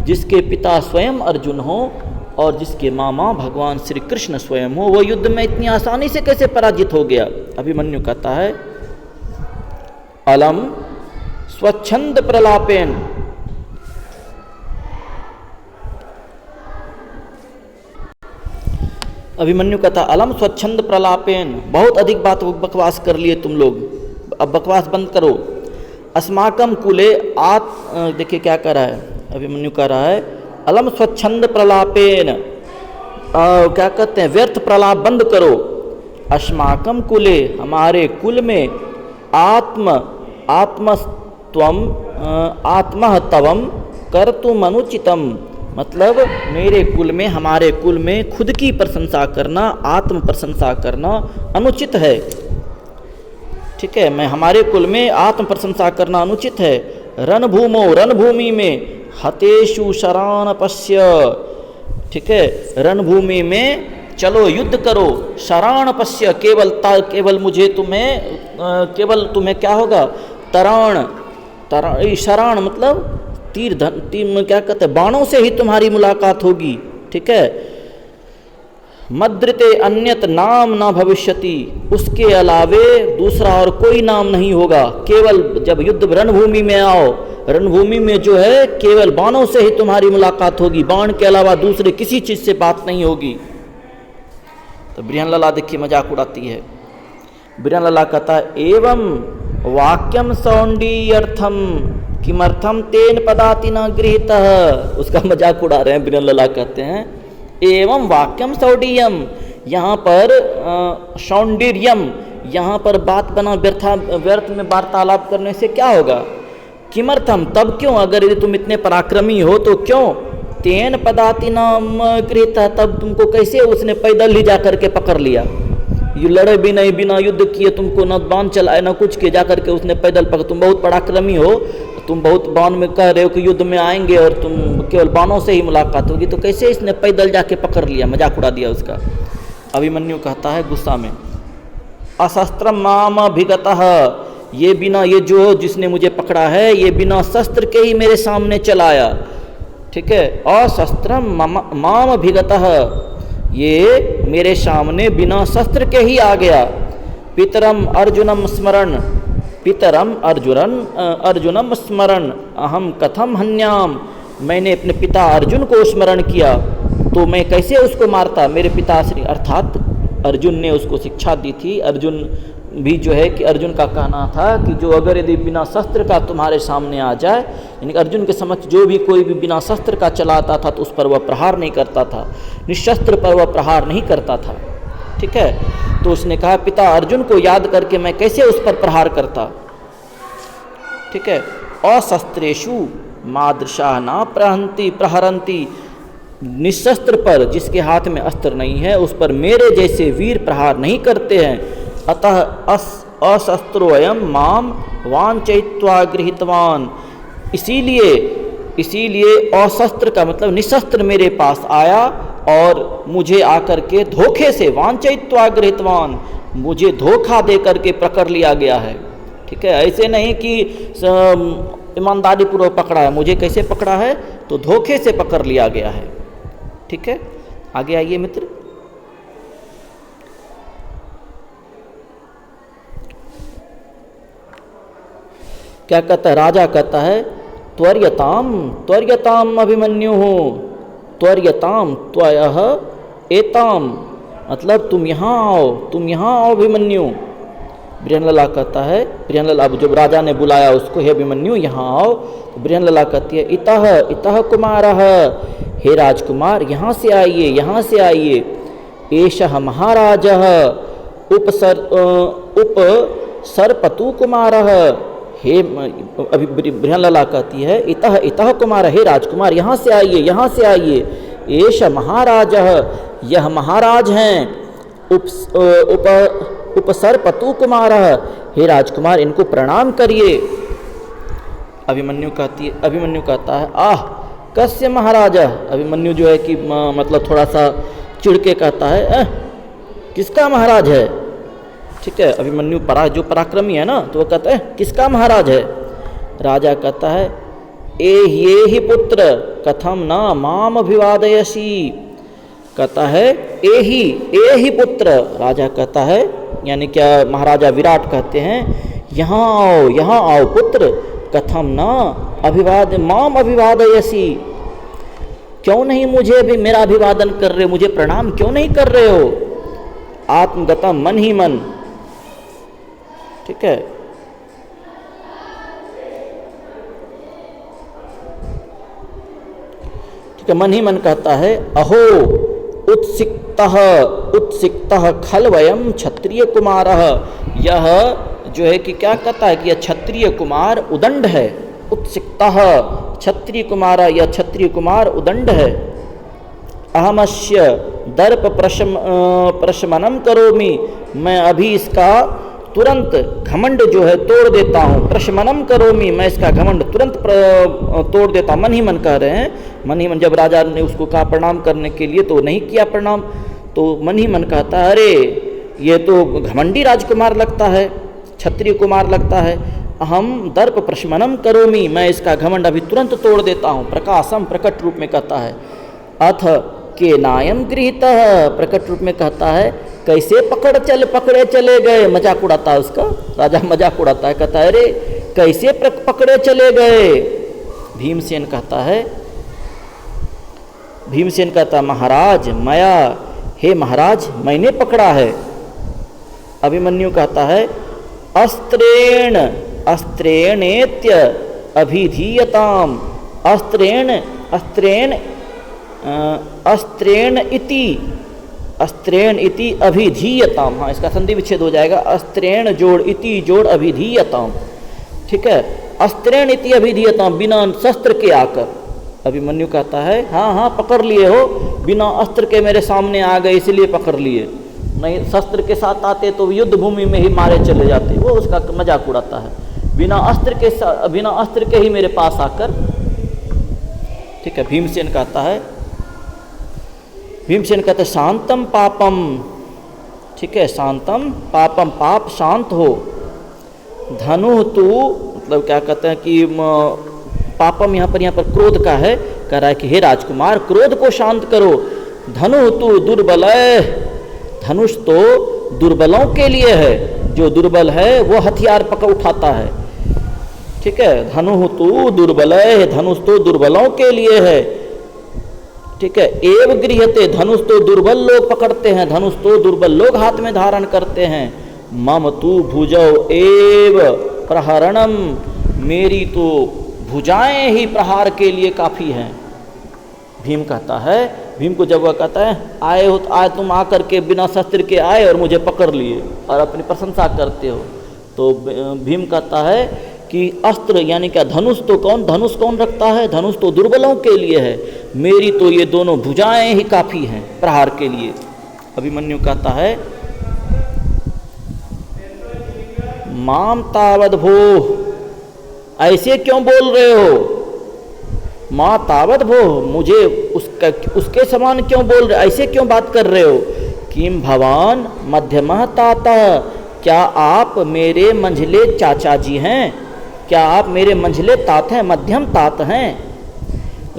जिसके पिता स्वयं अर्जुन हो और जिसके मामा भगवान श्री कृष्ण स्वयं हो, वो युद्ध में इतनी आसानी से कैसे पराजित हो गया? अभिमन्यु कहता है अलम स्वच्छंद प्रलापेन, अभिमन्यु कहता अलम स्वच्छंद प्रलापेन, बहुत अधिक बात बकवास कर लिए तुम लोग, अब बकवास बंद करो। अस्माकम कुले देखिए क्या कर रहा है अभिमन्यु, कह रहा है अलम स्वच्छंद प्रलापेन, क्या कहते हैं, व्यर्थ प्रलाप बंद करो। अस्माकम कुले, हमारे कुल में, आत्महतवम कर्तुम अनुचितम, मतलब मेरे कुल में, हमारे कुल में खुद की प्रशंसा करना, आत्म प्रशंसा करना अनुचित है। ठीक है, मैं हमारे कुल में आत्म प्रशंसा करना अनुचित है। रणभूमो, रणभूमि में, हतेषु शरान पश्य, ठीक है, रणभूमि में चलो युद्ध करो। शरान पश्य, केवल मुझे केवल तुम्हें क्या होगा, तराण, शरान मतलब तीर क्या कहते हैं, बाणों से ही तुम्हारी मुलाकात होगी। ठीक है, मद्रिते अन्यत नाम न भविष्यति, उसके अलावे दूसरा और कोई नाम नहीं होगा। केवल जब युद्ध रणभूमि में आओ, रणभूमि में जो है केवल बाणों से ही तुम्हारी मुलाकात होगी, बाण के अलावा दूसरे किसी चीज से बात नहीं होगी। तो बृहनलला देखिए मजाक उड़ाती है। बृहनलला कहता है एवं वाक्यम सौंडीयर्थम किमर्थम तेन पदाति न गृहीतः, उसका मजाक उड़ा रहे हैं बृहनलला, कहते हैं एवं वाक्यम सौंडीयम, यहाँ पर सौंदर्यम, यहाँ पर बात बना व्यर्थ में वार्तालाप करने से क्या होगा। किमर्थम, तब क्यों, अगर यदि तुम इतने पराक्रमी हो तो क्यों, तेन पदाति नाम गृहीतः, तब तुमको कैसे उसने पैदल ही जा करके पकड़ लिया, ये लड़े भी नहीं, बिना युद्ध किए, तुमको न बाण चलाए न कुछ किए, जाकर के उसने पैदल पकड़, तुम बहुत पराक्रमी हो, तुम बहुत बाण में कह रहे हो कि युद्ध में आएंगे और तुम केवल बाणों से ही मुलाकात होगी, तो कैसे इसने पैदल जाके पकड़ लिया, मजाक उड़ा दिया उसका। अभिमन्यु कहता है गुस्सा में अशस्त्रम माम अभिगतः, ये बिना, ये जो जिसने मुझे पकड़ा है ये बिना शस्त्र के ही मेरे सामने चलाया। ठीक है, अशस्त्रम माम अभिगतः, ये मेरे सामने बिना शस्त्र के ही आ गया। पितरम अर्जुनम स्मरण, पितरम अर्जुनम स्मरण अहम कथम हन्याम, मैंने अपने पिता अर्जुन को स्मरण किया तो मैं कैसे उसको मारता। मेरे पिताश्री अर्थात अर्जुन ने उसको शिक्षा दी थी। अर्जुन भी जो है कि अर्जुन का कहना था कि जो अगर यदि बिना शस्त्र का तुम्हारे सामने आ जाए, यानी अर्जुन के समक्ष जो भी कोई भी बिना शस्त्र का चलाता था तो उस पर वह प्रहार नहीं करता था, निशस्त्र पर वह प्रहार नहीं करता था। ठीक है, तो उसने कहा पिता अर्जुन को याद करके मैं कैसे उस पर प्रहार करता। ठीक है, अशस्त्रेषु मादृशा ना प्रहरंती, निशस्त्र पर, जिसके हाथ में अस्त्र नहीं है उस पर मेरे जैसे वीर प्रहार नहीं करते हैं। अतः अशस्त्रोऽयं माम वांछयित्वा गृहीतवान, इसीलिए अशस्त्र का मतलब निशस्त्र मेरे पास आया और मुझे आकर के धोखे से, वांछयित्वा गृहीतवान, मुझे धोखा दे करके पकड़ लिया गया है। ठीक है, ऐसे नहीं कि ईमानदारी पूर्वक पकड़ा है, मुझे कैसे पकड़ा है तो धोखे से पकड़ लिया गया है। ठीक है, आगे आइए मित्र। क्या कहता है राजा, कहता है त्वर्यताम अभिमन्यु, त्वर्यताम त्वयः एताम, मतलब तुम यहाँ आओ अभिमन्यु। बृहनलला कहता है, बृहनलला जब राजा ने बुलाया उसको, हे अभिमन्यु यहाँ आओ, तो बृहनलला कहती है इतः कुमारः, हे राजकुमार यहाँ से आइए। एषः महाराजः उपसर्पतु कुमारः, हे बृहनलला कहती है इतः कुमार, हे राजकुमार यहाँ से आइए। एष महाराजः, यह महाराज हैं। उपसर्पतु कुमारः, हे राजकुमार इनको प्रणाम करिए। अभिमन्यु कहता है आह कस्य महाराज? अभिमन्यु जो है कि मतलब थोड़ा सा चिढ़ के कहता है किसका महाराज है? ठीक है, अभिमन्यु जो पराक्रमी है ना, तो वो कहता है किसका महाराज है? राजा कहता है ये ही पुत्र कथम ना माम अभिवादयसी। कहता है ए ही पुत्र। राजा कहता है, यानी क्या महाराजा विराट कहते हैं, यहाँ आओ पुत्र, कथम ना माम अभिवादयसी, क्यों नहीं मुझे भी मेरा अभिवादन कर रहे हो, मुझे प्रणाम क्यों नहीं कर रहे हो? आत्मगतम, मन ही मन। ठीक है, मन ही मन कहता है अहो उत्सिक्तः खल वयम क्षत्रिय कुमार। यह जो है कि क्या कहता है कि यह क्षत्रिय कुमार उदंड है। उत्सिक्तः क्षत्रिय कुमार, यह क्षत्रिय कुमार उदंड है। अहमस्य दर्प प्रशमनम करोमि, मैं अभी इसका तुरंत घमंड जो है तोड़ देता हूँ। प्रशमनम करोमि, मैं इसका घमंड तुरंत तोड़ देता हूँ। मन ही मन कह रहे हैं, मन ही मन। जब राजा ने उसको कहा प्रणाम करने के लिए तो नहीं किया प्रणाम, तो मन ही मन कहता है अरे ये तो घमंडी राजकुमार लगता है, क्षत्रिय कुमार लगता है। अहम दर्प प्रशमनम करोमि, मैं इसका घमंड अभी तुरंत तोड़ देता हूँ। प्रकाशम, प्रकट रूप में कहता है। अथ के नायम गृहीत, प्रकट रूप में कहता है कैसे पकड़े चले गए। मजाक उड़ाता है उसका, राजा मजाक उड़ाता है, कहता है अरे कैसे पकड़े चले गए। भीमसेन कहता महाराज मया, हे महाराज मैंने पकड़ा है। अभिमन्यु कहता है अस्त्रेणेत्य अभिधीयताम, अस्त्रेण इति अभिधीयताम। हाँ, इसका संधि विच्छेद हो जाएगा। अस्त्रेण जोड़ इति जोड़ अभिधीयताम। ठीक है, अस्त्रेण इति अभिधीयताम, बिना शस्त्र के आकर। अभिमन्यु कहता है हाँ पकड़ लिए हो, बिना अस्त्र के मेरे सामने आ गए इसलिए पकड़ लिए, नहीं शस्त्र के साथ आते तो युद्ध भूमि में ही मारे चले जाते। वो उसका मजाक उड़ाता है, बिना अस्त्र के ही मेरे पास आकर। ठीक है, भीमसेन कहते शांतम पापम। ठीक है, शांतम पापम, पाप शांत हो। धनु तू, मतलब क्या कहते हैं कि पापम यहाँ पर क्रोध का है, कह रहा है कि हे राजकुमार क्रोध को शांत करो। धनु तू दुर्बल, धनुष तो दुर्बलों के लिए है, जो दुर्बल है वो हथियार पकड़ उठाता है। ठीक है, धनु तू दुर्बल, धनुष तो दुर्बलों के लिए है। ठीक है, एव गृह्यते, धनुष तो दुर्बल लोग पकड़ते हैं, धनुष तो दुर्बल लोग हाथ में धारण करते हैं। मम तू भुजौ एव प्रहरणम, मेरी तो भुजाएं ही प्रहार के लिए काफी हैं। भीम कहता है, भीम को जब वह कहता है आए तुम आकर के बिना शस्त्र के आए और मुझे पकड़ लिए और अपनी प्रशंसा करते हो, तो भीम कहता है कि अस्त्र यानी क्या धनुष कौन रखता है? धनुष तो दुर्बलों के लिए है, मेरी तो ये दोनों भुजाएं ही काफी हैं प्रहार के लिए। अभिमन्यु कहता है माम तावद भो, ऐसे क्यों बोल रहे हो? माँ तावद भो, मुझे उसके समान क्यों बोल रहे, ऐसे क्यों बात कर रहे हो? किम भवान मध्यमः ताता, क्या आप मेरे मंझले चाचा जी हैं? क्या आप मेरे मंझले तात हैं, मध्यम तात हैं?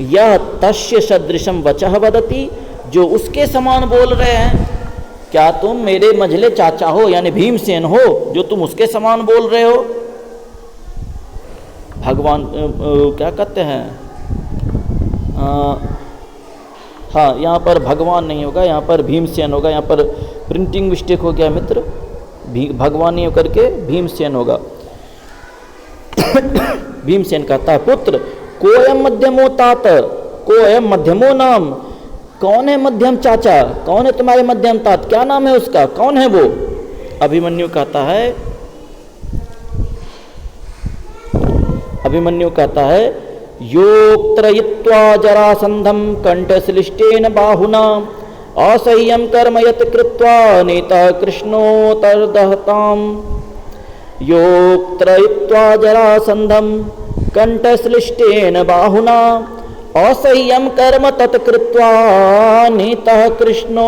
यह तस्य सदृशम वचः वदति, जो उसके समान बोल रहे हैं। क्या तुम मेरे मंझले चाचा हो, यानी भीमसेन हो, जो तुम उसके समान बोल रहे हो? भगवान क्या कहते हैं, हाँ यहाँ पर भगवान नहीं होगा, यहाँ पर भीमसेन होगा। यहाँ पर प्रिंटिंग मिस्टेक हो गया मित्र, भगवान नहीं होकर के भीमसेन होगा। भीमसेन कहता है पुत्र कोयम मध्यमो तात, कोयम मध्यमो नाम, कौन है मध्यम चाचा, कौन है तुम्हारे मध्यम तात, क्या नाम है उसका, कौन है वो? अभिमन्यु कहता है योक्त्रयित्वा जरासंधम कंठश्लिष्टेन बाहुना असह्यम कर्म यत् कृत्वा नेता कृष्णोतर्दहताम। योक्त्रयित्वा जरासंधम कंठश्लिष्टेन बाहुना असह्यम कर्म तत्कृत्वा नीतः कृष्णो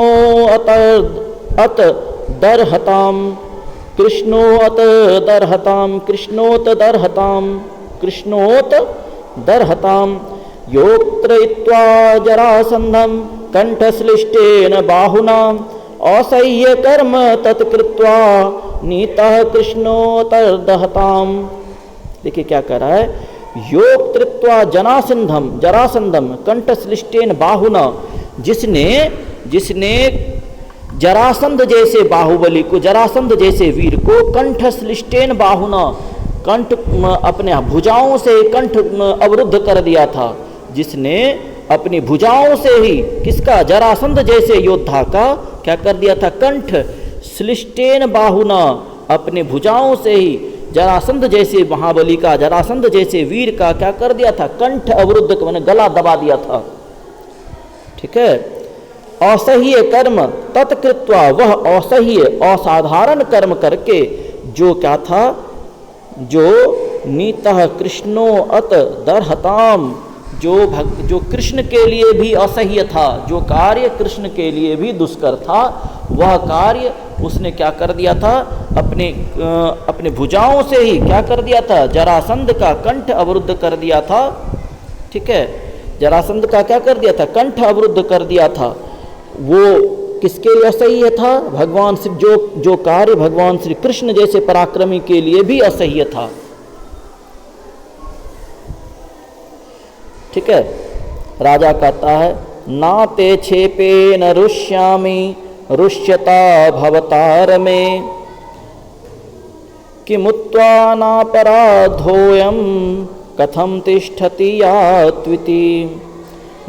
अत दर्हताम कृष्णोत दर्हताम योक्त्रयित्वा जरासंधम कंठश्लिष्टेन बाहुना असह्य कर्म तत्कृत्वा नीतः कृष्णोतर्दहताम। देखिए क्या कह रहा है, योग तृत्वा जरासंधम कंठश्लिष्टेन बाहुना, जिसने जरासंध जैसे बाहुबली को, जरासंध जैसे वीर को कंठश्लिष्टेन बाहुना, कंठ अपने भुजाओं से कंठ अवरुद्ध कर दिया था, जिसने अपनी भुजाओं से ही किसका, जरासंध जैसे योद्धा का क्या कर दिया था, कंठ श्लिष्टेन बाहुना, अपने भुजाओं से ही जरासंध जैसे महाबली का, जरासंध जैसे वीर का क्या कर दिया था, कंठ अवरुद्ध, मैंने गला दबा दिया था। ठीक है। असह्य कर्म तत्कृत्वा, वह असह्य असाधारण कर्म करके जो क्या था, जो नीतः कृष्णो अत दर्हताम, जो कृष्ण के लिए भी असह्य था, जो कार्य कृष्ण के लिए भी दुष्कर था, वह कार्य उसने क्या कर दिया था, अपने भुजाओं से ही क्या कर दिया था, जरासंध का कंठ अवरुद्ध कर दिया था। ठीक है, जरासंध का क्या कर दिया था, कंठ अवरुद्ध कर दिया था। वो किसके लिए असह्य था, भगवान श्री, जो कार्य भगवान श्री कृष्ण जैसे पराक्रमी के लिए भी असह्य था। ठीक है। राजा कहता है, नाते छेपे न रुष्यामि रुष्यता भवतार में किमुत्वा नापराधोऽयं कथं तिष्ठति यात्विति।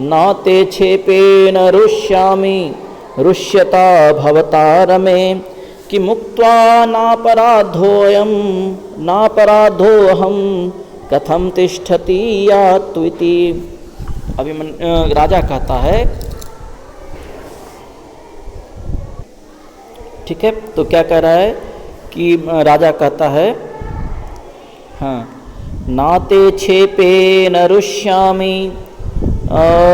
नाते छेपे न रुष्यामि रुष्यता भवतार में किमुक्त्वा नापराधोऽहं कथं तिष्ठति यात्विति। राजा कहता है, ठीक है, तो क्या कह रहा है कि राजा कहता है, हाँ, नाते छेपे न रुष्यामि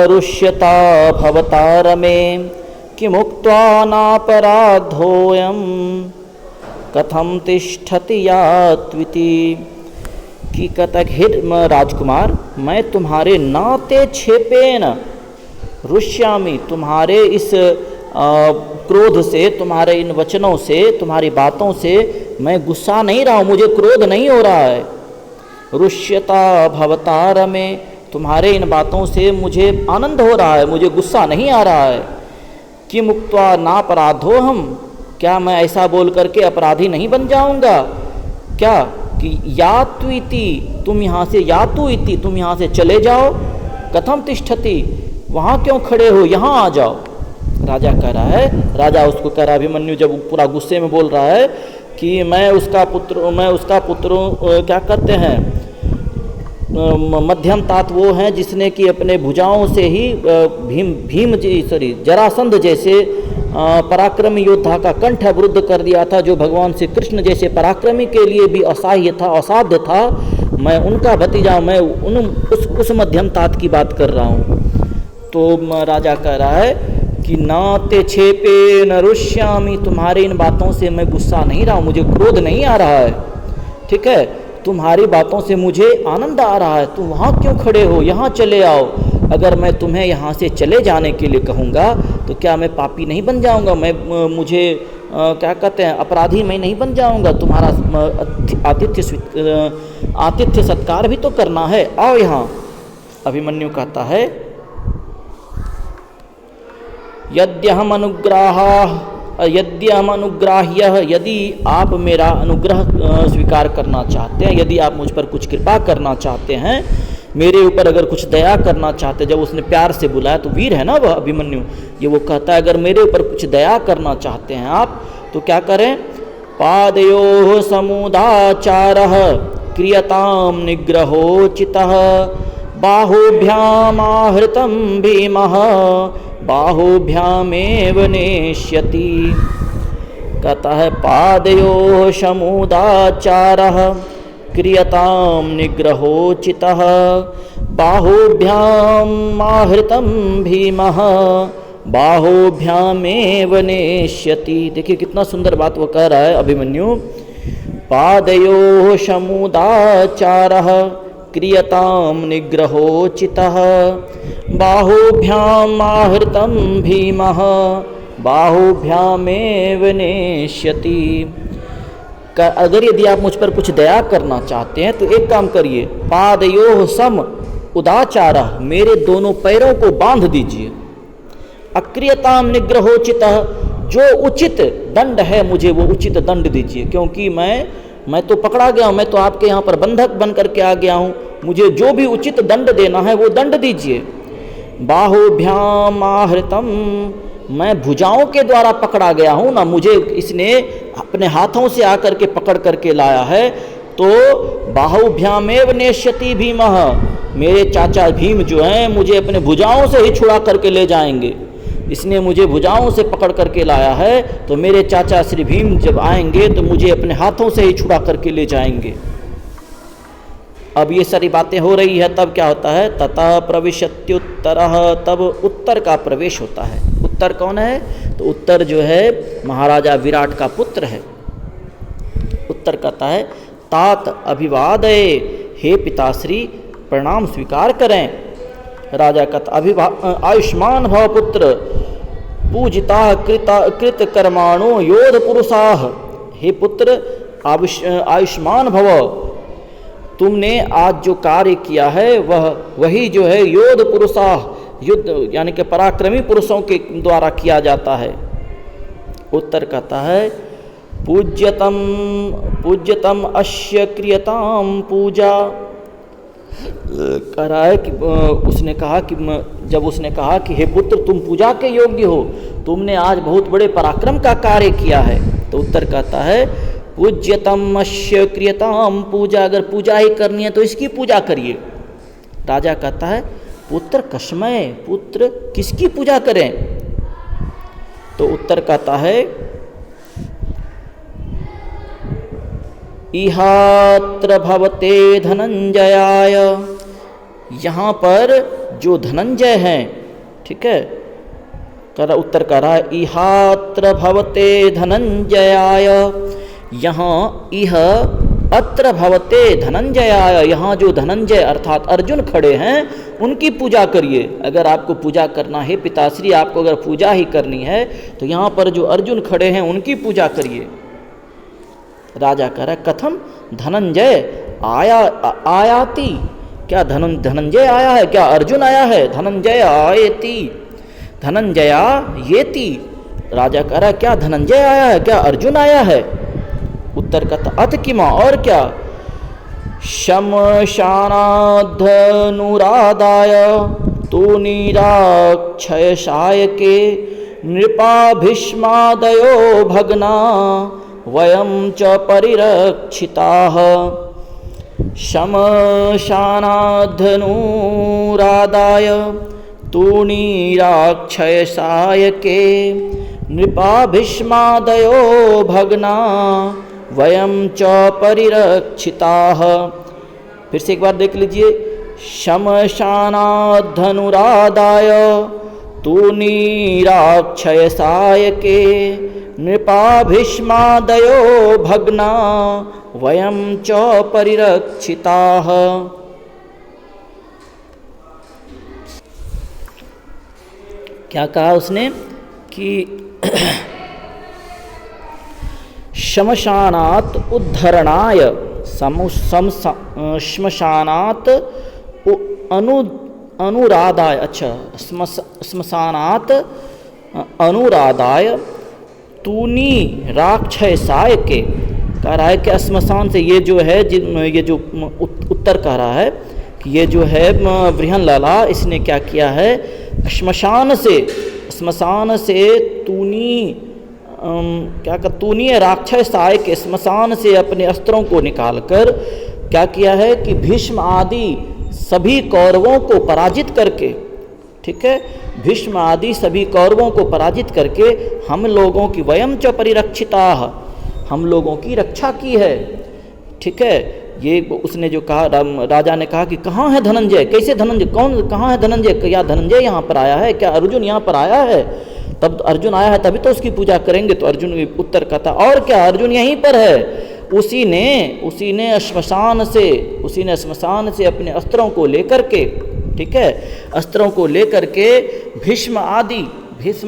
रुष्यता भवतार में किमुक्त्वा नापराधोऽयं कथं तिष्ठति यात्विति। कि कहता है, हे राजकुमार, मैं तुम्हारे नाते छेपेन रुष्यामि, तुम्हारे इस क्रोध से, तुम्हारे इन वचनों से, तुम्हारी बातों से मैं गुस्सा नहीं रहा हूँ, मुझे क्रोध नहीं हो रहा है। रुष्यता भवतार में, तुम्हारे इन बातों से मुझे आनंद हो रहा है, मुझे गुस्सा नहीं आ रहा है। कि मुक्त्वा नापराधोऽहं, क्या मैं ऐसा बोल करके अपराधी नहीं बन जाऊंगा क्या, कि यात्विति, तुम यहाँ से, यातु इति, तुम यहाँ से चले जाओ, कथम तिष्ठति, वहाँ क्यों खड़े हो, यहाँ आ जाओ। राजा कह रहा है, राजा उसको कह रहा है, अभिमन्यु जब पूरा गुस्से में बोल रहा है कि मैं उसका पुत्र क्या कहते हैं, मध्यम तात वो हैं जिसने कि अपने भुजाओं से ही जरासंध जैसे पराक्रमी योद्धा का कंठ अवरुद्ध कर दिया था, जो भगवान श्री कृष्ण जैसे पराक्रमी के लिए भी असह्य था, असाध्य था। मैं उनका भतीजा, मैं उस मध्यम तात की बात कर रहा हूँ। तो राजा कह रहा है कि नाते छेपे न रुष्यामि, तुम्हारी इन बातों से मैं गुस्सा नहीं रहा हूँ, मुझे क्रोध नहीं आ रहा है। ठीक है, तुम्हारी बातों से मुझे आनंद आ रहा है, तुम वहाँ क्यों खड़े हो, यहाँ चले आओ। अगर मैं तुम्हें यहाँ से चले जाने के लिए कहूँगा तो क्या मैं पापी नहीं बन जाऊँगा, मुझे क्या कहते हैं, अपराधी मैं नहीं बन जाऊँगा। तुम्हारा आतिथ्य सत्कार भी तो करना है, आओ यहाँ। अभिमन्यु कहता है, यद्यहम अनुग्राह्य, यदि आप मेरा अनुग्रह स्वीकार करना चाहते हैं, यदि आप मुझ पर कुछ कृपा करना चाहते हैं, मेरे ऊपर अगर कुछ दया करना चाहते हैं, जब उसने प्यार से बुलाया तो वीर है ना वह अभिमन्यु, ये वो कहता है अगर मेरे ऊपर कुछ दया करना चाहते हैं आप तो क्या करें, पादयोः समुदाचारः क्रियतां निग्रहोचितः बाहुभ्यामाहृतं भीमः बाहुभ्यामेव नेष्यति। कहता है पादयोः समुदाचारः क्रियतां निग्रहोचितः बाहुभ्याम आहृतं भीमः बाहुभ्यामेव नेष्यति। देखिए कितना सुंदर बात वो कह रहा है अभिमन्यु। पादयोः समुदाचारः क्रियतां निग्रहोचितः बाहुभ्याम आहृतं भीमः बाहुभ्यामेव नेष्यति। अगर यदि आप मुझ पर कुछ दया करना चाहते हैं तो एक काम करिए, पादयोः सम उदाचारः, मेरे दोनों पैरों को बांध दीजिए। अक्रियताम निग्रहोचितः, जो उचित दंड है मुझे वो उचित दंड दीजिए, क्योंकि मैं तो पकड़ा गया हूँ, मैं तो आपके यहाँ पर बंधक बन करके आ गया हूँ, मुझे जो भी उचित दंड देना है वो दंड दीजिए। बाहुभ्याम आहृतम, मैं भुजाओं के द्वारा पकड़ा गया हूँ ना, मुझे इसने अपने हाथों से आकर के पकड़ करके लाया है। तो बाहुभ्यामेव नेष्यति भीमः, मेरे चाचा भीम जो हैं मुझे अपने भुजाओं से ही छुड़ा करके ले जाएंगे। इसने मुझे भुजाओं से पकड़ करके लाया है, तो मेरे चाचा श्री भीम जब आएंगे तो मुझे अपने हाथों से ही छुड़ा करके ले जाएंगे। अब ये सारी बातें हो रही है, तब क्या होता है, ततः प्रविशत्युत्तरः, तब उत्तर का प्रवेश होता है। उत्तर कौन है, तो उत्तर जो है महाराजा विराट का पुत्र है। उत्तर कहता है तात अभिवादये, हे पिताश्री प्रणाम स्वीकार करें। राजा कहता आयुष्मान भव पुत्र पूजिता कृत कर्माणो योध पुरुषाः, हे पुत्र आयुष्मान भव, तुमने आज जो कार्य किया है वही जो है योध पुरुषाः, युद्ध यानी कि पराक्रमी पुरुषों के द्वारा किया जाता है। उत्तर कहता है पूज्यतम अस्य क्रियताम पूजा। कह रहा है कि उसने कहा कि जब उसने कहा कि हे पुत्र तुम पूजा के योग्य हो, तुमने आज बहुत बड़े पराक्रम का कार्य किया है। तो उत्तर कहता है पूज्यतम अस्य क्रियताम पूजा, अगर पूजा ही करनी है तो इसकी पूजा करिए। राजा कहता है पुत्र कस्मै, पुत्र किसकी पूजा करें। तो उत्तर कहता है इहात्र भवते धनंजयाय, यहाँ पर जो धनंजय हैं, ठीक है, उत्तर कर रहा है इहात्र भवते धनंजयाय, यहाँ इह अत्र भवते धनंजयाय, यहाँ जो धनंजय अर्थात अर्जुन खड़े हैं उनकी पूजा करिए। अगर आपको पूजा करना है पिताश्री, आपको अगर पूजा ही करनी है तो यहाँ पर जो अर्जुन खड़े हैं उनकी पूजा करिए। राजा कह रहा है कथम धनंजय आयाति, क्या धनंजय आया है, क्या अर्जुन आया है। धनंजय आयति, धनंजया येति। राजा कह रहा है क्या धनंजय आया है, क्या अर्जुन आया है। उत्तर कहता अथ किमा, और क्या। शमशानाधनुरादाय तूनीराक्षयशाय के नृपा भीष्मादयो भग्ना वयं च परिरक्षिताः। शमशानाधनुरादाय तूणीराक्षयसाय के नृपा भीष्मादयो भग्ना वयं च परिरक्षिताः। फिर से एक बार देख लीजिए। शमशानाधनुरादाय तूणीराक्षयसाय के नृपा भीष्मादयो भग्ना वयं च परिरक्षिताः। क्या कहा उसने कि श्मशानात् उद्धरणाय, श्मशानात् अनुराधाय, अच्छा श्मशानात् अनुराधाय तूनी राक्षसाय के। कह रहा है कि श्मशान से ये जो है ये जो उत्तर कह रहा है कि ये जो है बृहनलाला इसने क्या किया है, श्मशान से तूनी क्या कर तूनी राक्षसाय के श्मशान से अपने अस्त्रों को निकालकर क्या किया है कि भीष्म आदि सभी कौरवों को पराजित करके, ठीक है, भीष्म आदि सभी कौरवों को पराजित करके हम लोगों की वयं च परिरक्षिताः, हम लोगों की रक्षा की है। ठीक है, ये उसने जो कहा, राजा ने कहा कि कहाँ है धनंजय, कैसे धनंजय, कौन, कहाँ है धनंजय, क्या धनंजय यहाँ पर आया है, क्या अर्जुन यहाँ पर आया है? तब अर्जुन आया है तभी तो उसकी पूजा करेंगे। तो अर्जुन उत्तर कहता, और क्या, अर्जुन यहीं पर है। उसी ने श्मशान से अपने अस्त्रों को लेकर के, ठीक है, अस्त्रों को लेकर के भीष्म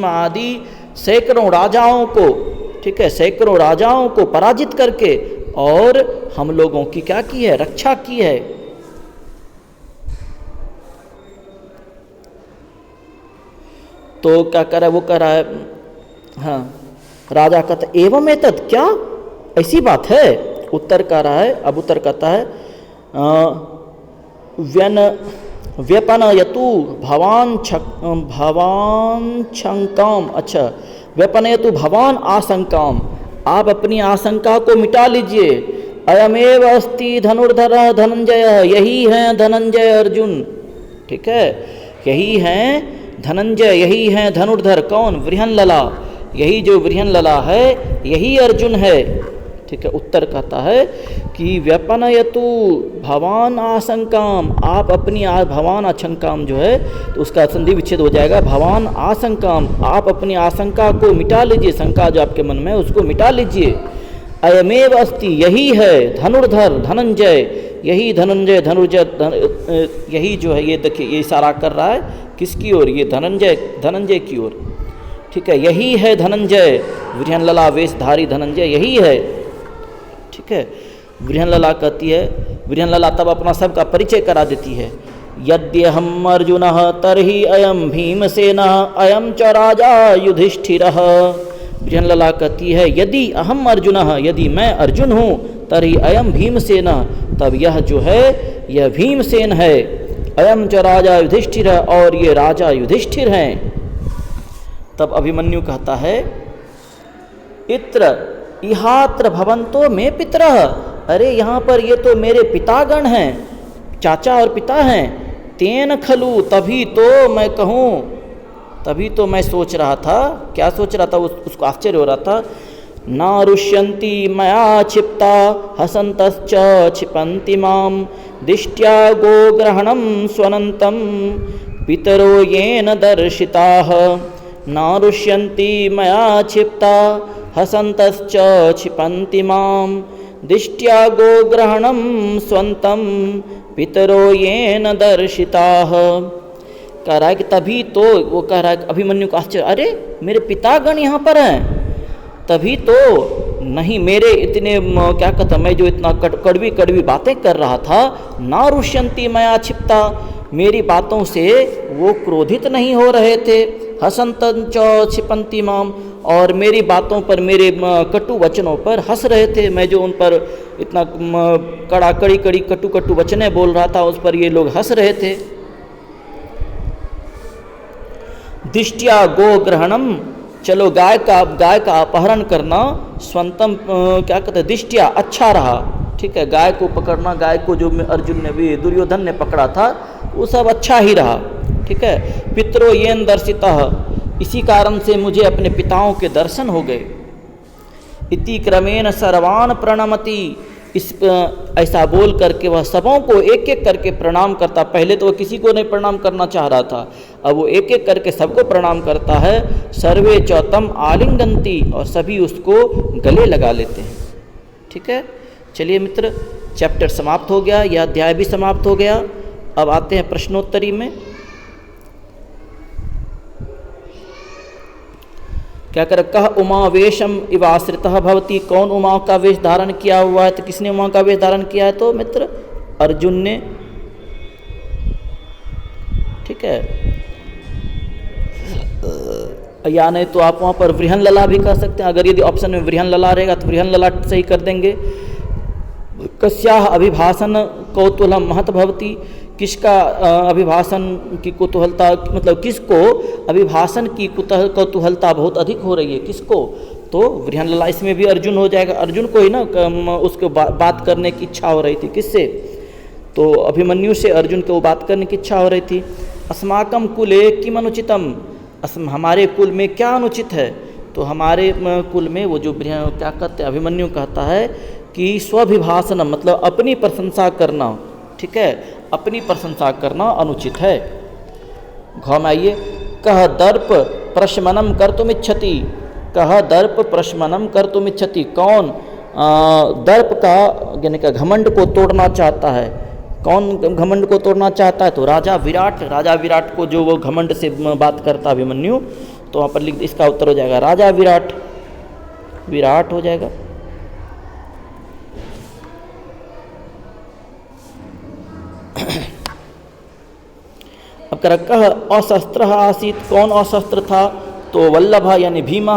आदि सैकड़ों राजाओं को, ठीक है, सैकड़ों राजाओं को पराजित करके और हम लोगों की क्या की है, रक्षा की है। तो क्या कर रहा है, वो कह रहा है, हाँ, राजा कहता एवं एतत्, क्या ऐसी बात है? उत्तर कह रहा है, अब उत्तर कहता है व्यपनयतु भवान शंकाम, अच्छा, व्यपनयतु भवान आशंकाम, आप अपनी आशंका को मिटा लीजिए। अयमेव अस्ति धनुर्धर धनंजय, यही है धनंजय अर्जुन, ठीक है, यही हैं धनंजय, यही हैं धनुर्धर। कौन? वृहनलला, यही जो वृहनलला है यही अर्जुन है, ठीक है। उत्तर कहता है कि व्यपनयतु भवान आशंकाम, आप अपनी भवान आशंकाम जो है तो उसका संधि विच्छेद हो जाएगा, भवान आशंकाम, आप अपनी आशंका को मिटा लीजिए, शंका जो आपके मन में है उसको मिटा लीजिए। अयमेव अस्ति, यही है धनुर्धर धनंजय, यही धनंजय यही जो है, ये देखिए ये इशारा कर रहा है किसकी ओर, ये धनंजय की ओर, ठीक है, यही है धनंजय, वृहनलला वेशधारी धनंजय यही है, ठीक है। वृहनलला कहती है, वृहनलला तब अपना सबका परिचय करा देती है। यद्यहम अर्जुनः तर्हि अयम भीमसेनः अयम च राजा युधिष्ठिरः। वृहनलला कहती है यदि अहम अर्जुनः, यदि मैं अर्जुन हूँ, तर्हि अयम भीमसेनः, तब यह जो है यह भीमसेन है, अयम च राजा युधिष्ठिर, और ये राजा युधिष्ठिर हैं। तब अभिमन्यु कहता है इत्र इहात्र भवंतो में पितरः, अरे यहाँ पर ये तो मेरे पितागण हैं, चाचा और पिता हैं। तेन खलु, तभी तो मैं कहूँ, तभी तो मैं सोच रहा था, क्या सोच रहा था, उसको आश्चर्य हो रहा था। न रुष्यन्ति मया क्षिप्ता हसन्तश्च क्षिपन्ति मां, दिष्ट्या गोग्रहणं स्वनन्तं पितरो येन दर्शिताः। न रुष्यन्ति मया क्षिप्ता हसन्तश्च क्षिपन्ति मां, दिष्ट्या गोग्रहणं स्वन्तं पितरो येन दर्शिताः। कह रहा है कि तभी तो, वो कह रहा है अभिमन्यु का आश्चर्य, अरे मेरे पितागण यहाँ पर हैं, तभी तो, नहीं मेरे इतने क्या कहता, मैं जो इतना कड़वी कड़वी बातें कर रहा था, ना रुष्यंती मया क्षिप्ता, मेरी बातों से वो क्रोधित नहीं हो रहे थे, हसंतं च क्षिपन्ति माम, और मेरी बातों पर, मेरे कटु वचनों पर हंस रहे थे। मैं जो उन पर इतना कड़ी कटु वचनें बोल रहा था, उस पर ये लोग हंस रहे थे। दिष्ट्या गो ग्रहणम, चलो गाय का अपहरण करना, स्वंतम क्या कहते हैं, दिष्ट्या अच्छा रहा, ठीक है, गाय को पकड़ना, गाय को जो अर्जुन ने भी, दुर्योधन ने पकड़ा था, वो सब अच्छा ही रहा, ठीक है। पितरो येन दर्शितः, इसी कारण से मुझे अपने पिताओं के दर्शन हो गए। इति क्रमेण सर्वान् प्रणमति, इस ऐसा बोल करके वह सबों को एक एक करके प्रणाम करता। पहले तो वह किसी को नहीं प्रणाम करना चाह रहा था, अब वो एक एक करके सबको प्रणाम करता है। सर्वे चौतम आलिंगंती, और सभी उसको गले लगा लेते हैं, ठीक है। चलिए मित्र, चैप्टर समाप्त हो गया, यह अध्याय भी समाप्त हो गया। अब आते हैं प्रश्नोत्तरी में। क्या कर, कह उमा वेशम इवाश्रितः भवति, कौन उमा का वेश धारण किया हुआ है, तो किसने उमा का वेश धारण किया है, तो मित्र अर्जुन ने, ठीक है। या नहीं तो आप वहाँ पर वृहनलला भी कह सकते हैं, अगर यदि ऑप्शन में वृहनलला रहेगा तो वृहनलला सही कर देंगे। कस्याः अभिभाषण कौतूहलम महत भवति, किसका अभिभाषण की कुतूहलता, मतलब किसको अभिभाषण की कौतूहलता बहुत अधिक हो रही है, किसको, तो वृहनलला, इसमें भी अर्जुन हो जाएगा, अर्जुन को ही ना उसको बात करने की इच्छा हो रही थी, किससे, तो अभिमन्यु से अर्जुन को बात करने की इच्छा हो रही थी। अस्माकं कुले किम अनुचितम, हमारे कुल में क्या अनुचित है, तो हमारे कुल में वो जो क्या कहते हैं, अभिमन्यु कहता है कि स्वभिभाषण मतलब अपनी प्रशंसा करना, ठीक है, अपनी प्रशंसा करना अनुचित है। घ में आइए, कह दर्प प्रशमनम कर्तुमिच्छति, कह दर्प प्रशमनम कर्तुमिच्छति, कौन दर्प का यानी कि घमंड को तोड़ना चाहता है, कौन घमंड को तोड़ना चाहता है, तो राजा विराट, राजा विराट को जो वो घमंड से बात करता अभिमन्यु, तो वहाँ पर लिख, इसका उत्तर हो जाएगा राजा विराट, विराट हो जाएगा। अब कर कह अशस्त्र आसीत, कौन अशस्त्र था, तो वल्लभ यानी भीमा,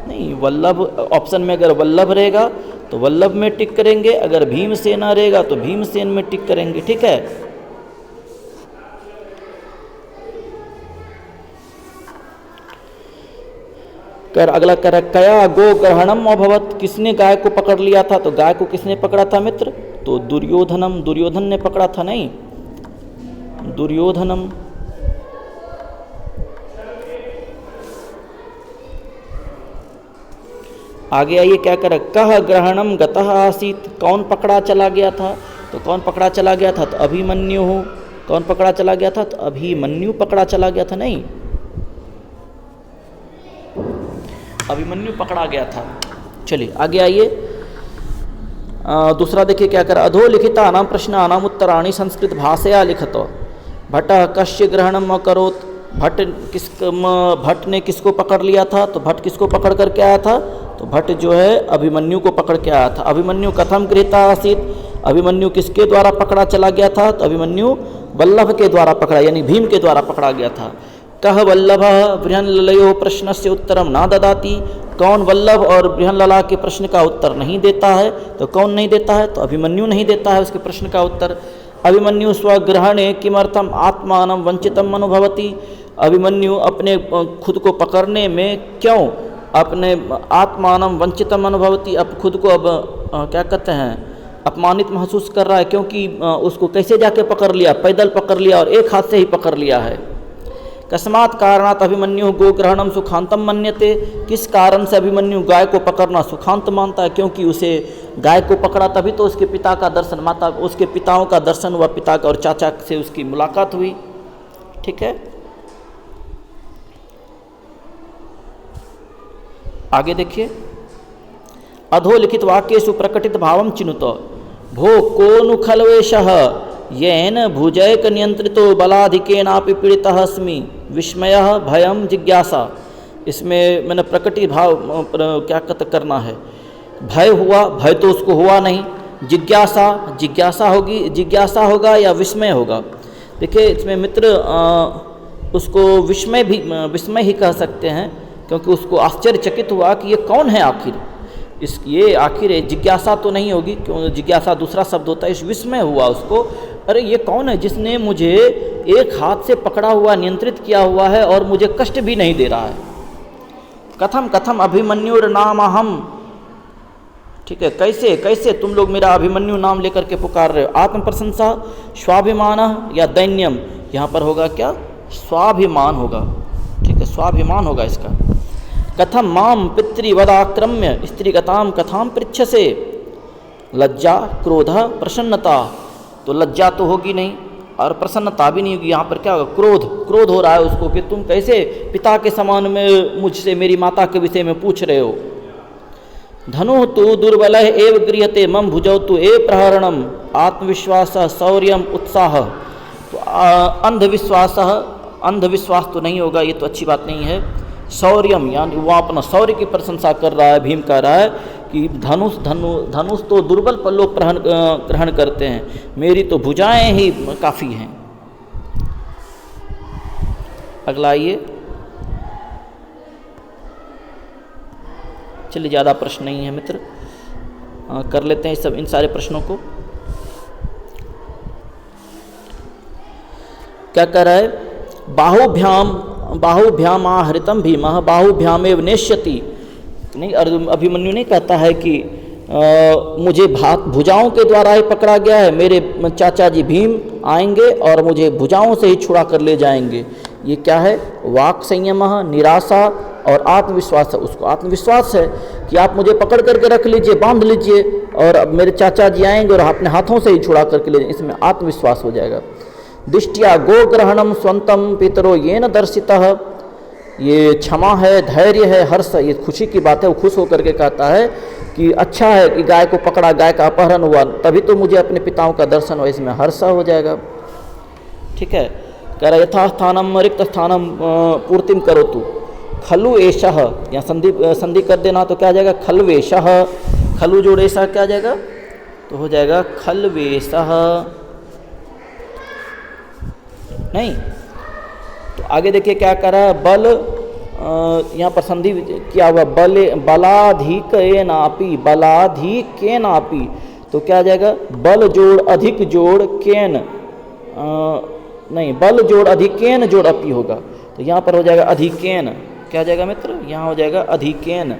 नहीं वल्लभ ऑप्शन में अगर वल्लभ रहेगा तो वल्लभ में टिक करेंगे, अगर भीमसेन रहेगा तो भीमसेन में टिक करेंगे, ठीक है। कर अगला कर कया गो ग्रहणम अभवत, किसने गाय को पकड़ लिया था, तो गाय को किसने पकड़ा था मित्र, तो दुर्योधनम, दुर्योधन ने पकड़ा था, नहीं दुर्योधनम। आगे आइए क्या कर, कह ग्रहणम गतः आसीत, कौन पकड़ा चला गया था, तो कौन पकड़ा चला गया था, तो अभिमन्यु हो, कौन पकड़ा चला गया था, तो अभिमन्यु पकड़ा चला गया था, नहीं अभिमन्यु पकड़ा गया था। चलिए आगे आइए, दूसरा देखिए क्या कर, अधोलिखिता नाम प्रश्नानाम उत्तराणि संस्कृत भाषया लिखत, भट्ट कश्य ग्रहणम अकरोत, भट्ट ने किसको पकड़ लिया था, तो भट्ट किसको पकड़ करके आया था, तो भट्ट जो है अभिमन्यु को पकड़ के आया था। अभिमन्यु कथम गृहीता आसीत, अभिमन्यु किसके द्वारा पकड़ा चला गया था, तो अभिमन्यु वल्लभ के द्वारा पकड़ा यानी भीम के द्वारा पकड़ा गया था। कह वल्लभ बृहन्ललयो प्रश्नस्य उत्तरम ना ददाति, कौन वल्लभ और बृहन्लला के प्रश्न का उत्तर नहीं देता है, तो कौन नहीं देता है, तो अभिमन्यु नहीं देता है उसके प्रश्न का उत्तर। अभिमन्यु स्वग्रहणे किमर्थम आत्मानं वंचितम अनुभवति, अभिमन्यु अपने खुद को पकड़ने में क्यों अपने आत्मानं वंचितम अनुभवति, अब खुद को अब क्या कहते हैं अपमानित महसूस कर रहा है, क्योंकि उसको कैसे जाके पकड़ लिया, पैदल पकड़ लिया और एक हाथ से ही पकड़ लिया है। कस्मात् कारणात् अभिमन्यु गोग्रहणम सुखांतम मन्यते, किस कारण से अभिमन्यु गाय को पकड़ना सुखांत मानता है, क्योंकि उसे गाय को पकड़ा तभी तो उसके पिता का दर्शन, माता उसके पिताओं का दर्शन हुआ, पिता का और चाचा से उसकी मुलाकात हुई, ठीक है। आगे देखिए, अधोलिखित वाक्येषु प्रकटित भावम चिनुत, भो को खलवेशः येन भुजैक नियंत्रितो बलाधिकेनापि पीड़ितः अस्मि, विस्मयः भयम जिज्ञासा, इसमें मैंने प्रकटित भाव क्या करना है, भय हुआ, भय तो उसको हुआ नहीं, जिज्ञासा, जिज्ञासा होगी, जिज्ञासा होगा या विस्मय होगा। देखिए इसमें मित्र उसको विस्मय ही कह सकते हैं, क्योंकि उसको आश्चर्यचकित हुआ कि ये कौन है आखिर, ये आखिर जिज्ञासा तो नहीं होगी, क्यों जिज्ञासा दूसरा शब्द होता है, इस विस्मय हुआ उसको, अरे ये कौन है जिसने मुझे एक हाथ से पकड़ा हुआ नियंत्रित किया हुआ है और मुझे कष्ट भी नहीं दे रहा है। कथम कथम अभिमन्युर नाम हम, ठीक है, कैसे कैसे तुम लोग मेरा अभिमन्यु नाम लेकर के पुकार रहे हो। आत्म प्रशंसा, स्वाभिमान या दैन्यम, यहाँ पर होगा क्या, स्वाभिमान होगा, ठीक है, स्वाभिमान होगा इसका। कथम माम पितृवदाक्रम्य स्त्रीगताम कथाम पृच्छसे, लज्जा क्रोध प्रसन्नता, तो लज्जा तो होगी नहीं और प्रसन्नता भी नहीं होगी, यहाँ पर क्या होगा, क्रोध हो रहा है उसको कि तुम कैसे पिता के समान में मुझसे मेरी माता के विषय में पूछ रहे हो। धनु तु दुर्बल एव गृह्यते मम भुजौ तु एव प्रहरणम, आत्मविश्वास शौर्यम उत्साह, तो अंधविश्वास तो नहीं होगा, ये तो अच्छी बात नहीं है। शौर्यम यानी वो अपना शौर्य की प्रशंसा कर रहा है, भीम कह रहा है कि धनुष तो दुर्बल पर लोग ग्रहण करते हैं, मेरी तो भुजाएं ही काफ़ी हैं। अगला आइए, चलिए ज़्यादा प्रश्न नहीं है मित्र, कर लेते हैं इन सारे प्रश्नों को। क्या कर रहा है, बाहुभ्याम आहृतम भीमः बाहुभ्यामेव नेष्यति, नहीं अभिमन्यु नहीं कहता है कि मुझे भुजाओं के द्वारा ही पकड़ा गया है, मेरे चाचा जी भीम आएंगे और मुझे भुजाओं से ही छुड़ा कर ले जाएंगे। ये क्या है, वाक संयम, निराशा, और आत्मविश्वास है उसको आत्मविश्वास है कि आप मुझे पकड़ करके रख लीजिए, बांध लीजिए और अब मेरे चाचा जी आएंगे और अपने हाथों से ही छुड़ा करके ले जाएंगे, इसमें आत्मविश्वास हो जाएगा। दिष्टिया गोग्रहणम स्वंतम पितरो ये न दर्शितः, ये क्षमा है, धैर्य है, हर्ष, ये खुशी की बात है। वो खुश होकर के कहता है कि अच्छा है कि गाय को पकड़ा, गाय का अपहरण हुआ, तभी तो मुझे अपने पिताओं का दर्शन हुआ, इसमें हर्षा हो जाएगा। ठीक है, कह रहा यथास्थानम रिक्त स्थानम पूर्तिम करो तू, खलु एषः, यहाँ संधि कर देना तो क्या आ जाएगा, खलवेशः, खलु जोड़ ऐसा क्या आ जाएगा, तो हो जाएगा खलवेशः, नहीं। तो आगे देखिए क्या कर रहा है, बल, यहाँ पर संधि किया हुआ, बलाधिकेनापि, बलाधिकेनापि, तो क्या आ जाएगा, बल जोड़ अधिक जोड़ केन, नहीं, बल जोड़ अधिकेन जोड़ अपि होगा, तो यहाँ पर हो जाएगा अधिकेन, क्या आ जाएगा मित्र, यहाँ हो जाएगा अधिकेन,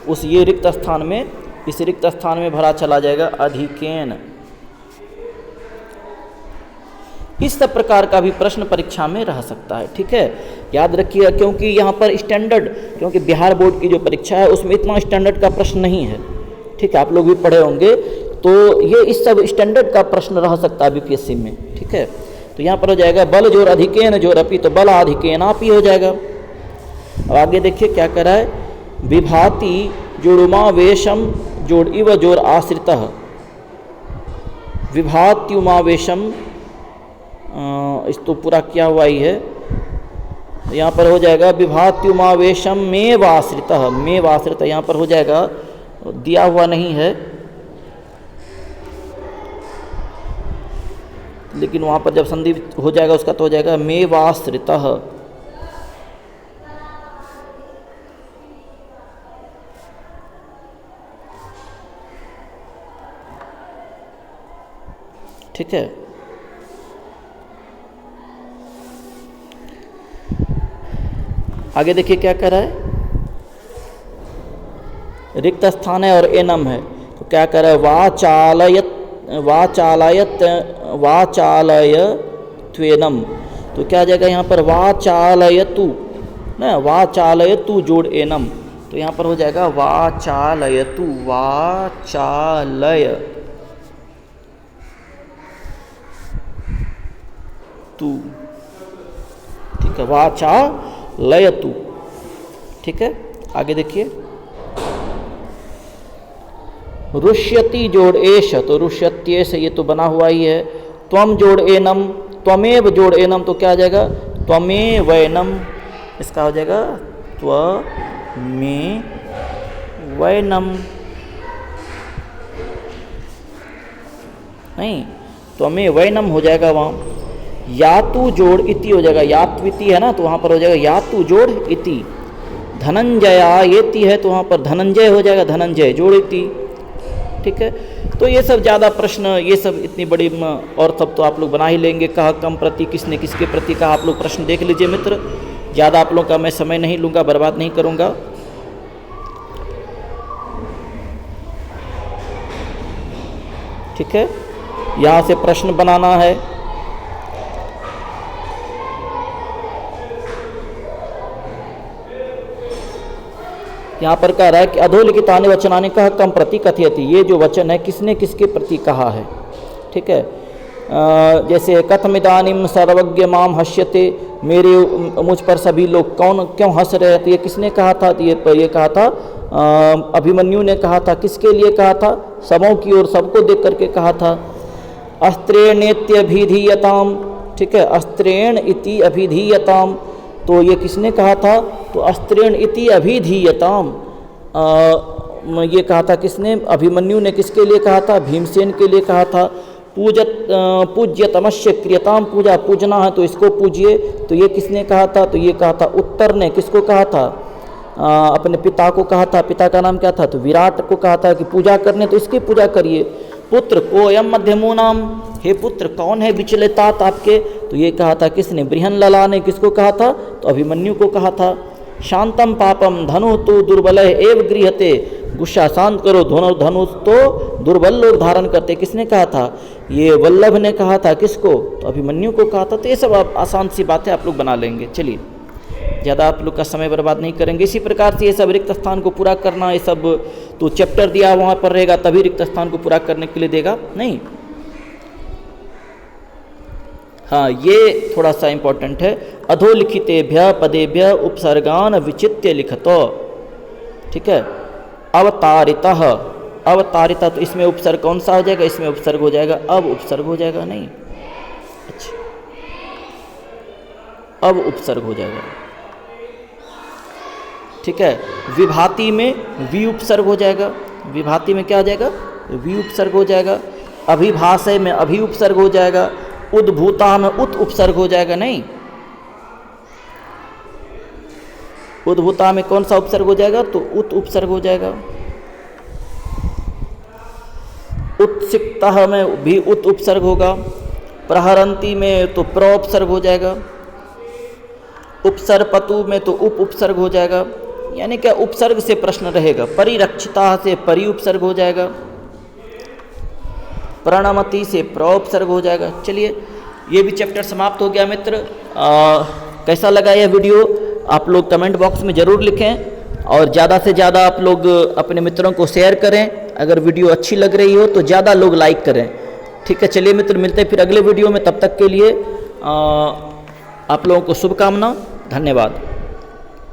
उस ये रिक्त स्थान में, इस रिक्त स्थान में भरा चला जाएगा अधिकेन। इस सब प्रकार का भी प्रश्न परीक्षा में रह सकता है। ठीक है, याद रखिए, क्योंकि यहाँ पर स्टैंडर्ड, क्योंकि बिहार बोर्ड की जो परीक्षा है उसमें इतना स्टैंडर्ड का प्रश्न नहीं है। ठीक है, आप लोग भी पढ़े होंगे, तो ये इस सब स्टैंडर्ड का प्रश्न रह सकता है बीपीएससी में। ठीक है, तो यहाँ पर हो जाएगा बल जोर अधिकेन जोर अपि, तो बल अधिकेनापि हो जाएगा। अब आगे देखिए क्या कर रहा है, विभाति जोड़ुमावेशम जोड़ इव जोर आश्रितः, विभात्युमावेशम, इस तो पूरा किया हुआ ही है, यहाँ पर हो जाएगा विभात्युमावेशम में वाश्रितः, में वाश्रितः यहाँ पर हो जाएगा, दिया हुआ नहीं है लेकिन वहाँ पर जब संधि हो जाएगा उसका तो हो जाएगा में वाश्रितः। ठीक है, आगे देखिए क्या कर रहा है, रिक्त स्थान है और एनम है, तो क्या कर रहा है, वाचालयत, वाचालयत, वाचालयत्वेनम, तो क्या आ जाएगा यहाँ पर वाचालयतु, ना वाचालयतु जोड़ एनम, तो यहाँ पर हो जाएगा वाचालयतु, वाचालय तू। ठीक है, वाचालयतु। ठीक है, आगे देखिए, रुष्यति जोड़ एष, तो रुष्यत्येष ये तो बना हुआ ही है, त्वम जोड़ एनम, त्वमेव जोड़ एनम, तो क्या आ जाएगा, त्वमेवैनम, इसका हो जाएगा त्वमेवैनम, नहीं, त्वमेवैनम हो जाएगा वहाँ। यातु जोड़ इति हो जाएगा, यात्विति है ना, तो वहाँ पर हो जाएगा यातु जोड़ इति। धनंजया येति है, तो वहाँ पर धनंजय हो जाएगा, धनंजय जोड़ इति। ठीक है, तो ये सब ज़्यादा प्रश्न, ये सब इतनी बड़ी और सब तो आप लोग बना ही लेंगे, कहा कम प्रति, किसने किसके प्रति कहा, आप लोग प्रश्न देख लीजिए मित्र, ज़्यादा आप लोग का मैं समय नहीं लूँगा, बर्बाद नहीं करूँगा। ठीक है, यहाँ से प्रश्न बनाना है। यहाँ पर कह रहा है कि अधोलिखितानि वचनानि कह कम प्रति कथयति, ये जो वचन है किसने किसके प्रति कहा है। ठीक है, जैसे कथमिदानीम सर्वज्ञ माम हस्यते, मेरे मुझ पर सभी लोग कौन क्यों हंस रहे थे, ये किसने कहा था, तो ये कहा था अभिमन्यु ने कहा था। किसके लिए कहा था, सबों की ओर, सबको देख करके कहा था। अस्त्रेणेत्यभिधीयताम, ठीक है, अस्त्रेण इति अभिधीयताम, तो ये किसने कहा था, तो अस्त्रेण इति अभिधीयताम, ये कहा था किसने, अभिमन्यु ने किसके लिए कहा था, भीमसेन के लिए कहा था। पूज्यतमस्य क्रियताम, पूजा, पूजना है तो इसको पूजिए, तो ये किसने कहा था, तो ये कहा था उत्तर ने, किसको कहा था, अपने पिता को कहा था। पिता का नाम क्या था, तो विराट को कहा था कि पूजा करने, तो इसकी पूजा करिए। पुत्र को यम मध्यमो नाम, हे पुत्र कौन है बिचले तात आपके, तो ये कहा था किसने, बृहन्लला ने, किसको कहा था, तो अभिमन्यु को कहा था। शांतम पापम धनु तो दुर्बल एव गृहते, गुस्सा शांत करो, धनुष तो दुर्बल लोग धारण करते, किसने कहा था, ये वल्लभ ने कहा था। किसको, तो अभिमन्यु को कहा था। तो ये सब आसान सी बातें आप लोग बना लेंगे। चलिए ज़्यादा आप लोग का समय बर्बाद नहीं करेंगे। इसी प्रकार से ये सब रिक्त स्थान को पूरा करना, ये सब तो चैप्टर दिया वहाँ पर रहेगा तभी रिक्त स्थान को पूरा करने के लिए देगा नहीं। हाँ, ये थोड़ा सा इम्पोर्टेंट है। अधोलिखितेभ्य पदेभ्य उपसर्गान विचित्य लिखतो, ठीक है। अवतारितः, अवतारिता, तो इसमें उपसर्ग कौन सा हो जाएगा? इसमें उपसर्ग हो जाएगा अब, उपसर्ग हो जाएगा नहीं, अच्छा अब उपसर्ग हो जाएगा, ठीक है। विभाति में वी उपसर्ग हो जाएगा, विभाति में क्या हो जाएगा? वी उपसर्ग हो जाएगा। अभिभाषय में अभी उपसर्ग हो जाएगा। उद्भूता में उत उपसर्ग हो जाएगा नहीं, उद्भूता में कौन सा उपसर्ग हो जाएगा? तो उत उपसर्ग हो जाएगा। उत्सिक्तः में भी उत उपसर्ग होगा। प्रहरंती में तो प्र उपसर्ग हो जाएगा। उपसर्पतु में तो उप उपसर्ग हो जाएगा, यानी क्या उपसर्ग से प्रश्न रहेगा। परिरक्षिता से परि उपसर्ग हो जाएगा। प्रणमति से प्र उपसर्ग हो जाएगा। चलिए, ये भी चैप्टर समाप्त हो गया मित्र। कैसा लगा यह वीडियो आप लोग कमेंट बॉक्स में ज़रूर लिखें, और ज़्यादा से ज़्यादा आप लोग अपने मित्रों को शेयर करें। अगर वीडियो अच्छी लग रही हो तो ज़्यादा लोग लाइक करें, ठीक है। चलिए मित्र, मिलते हैं फिर अगले वीडियो में, तब तक के लिए आप लोगों को शुभकामना, धन्यवाद।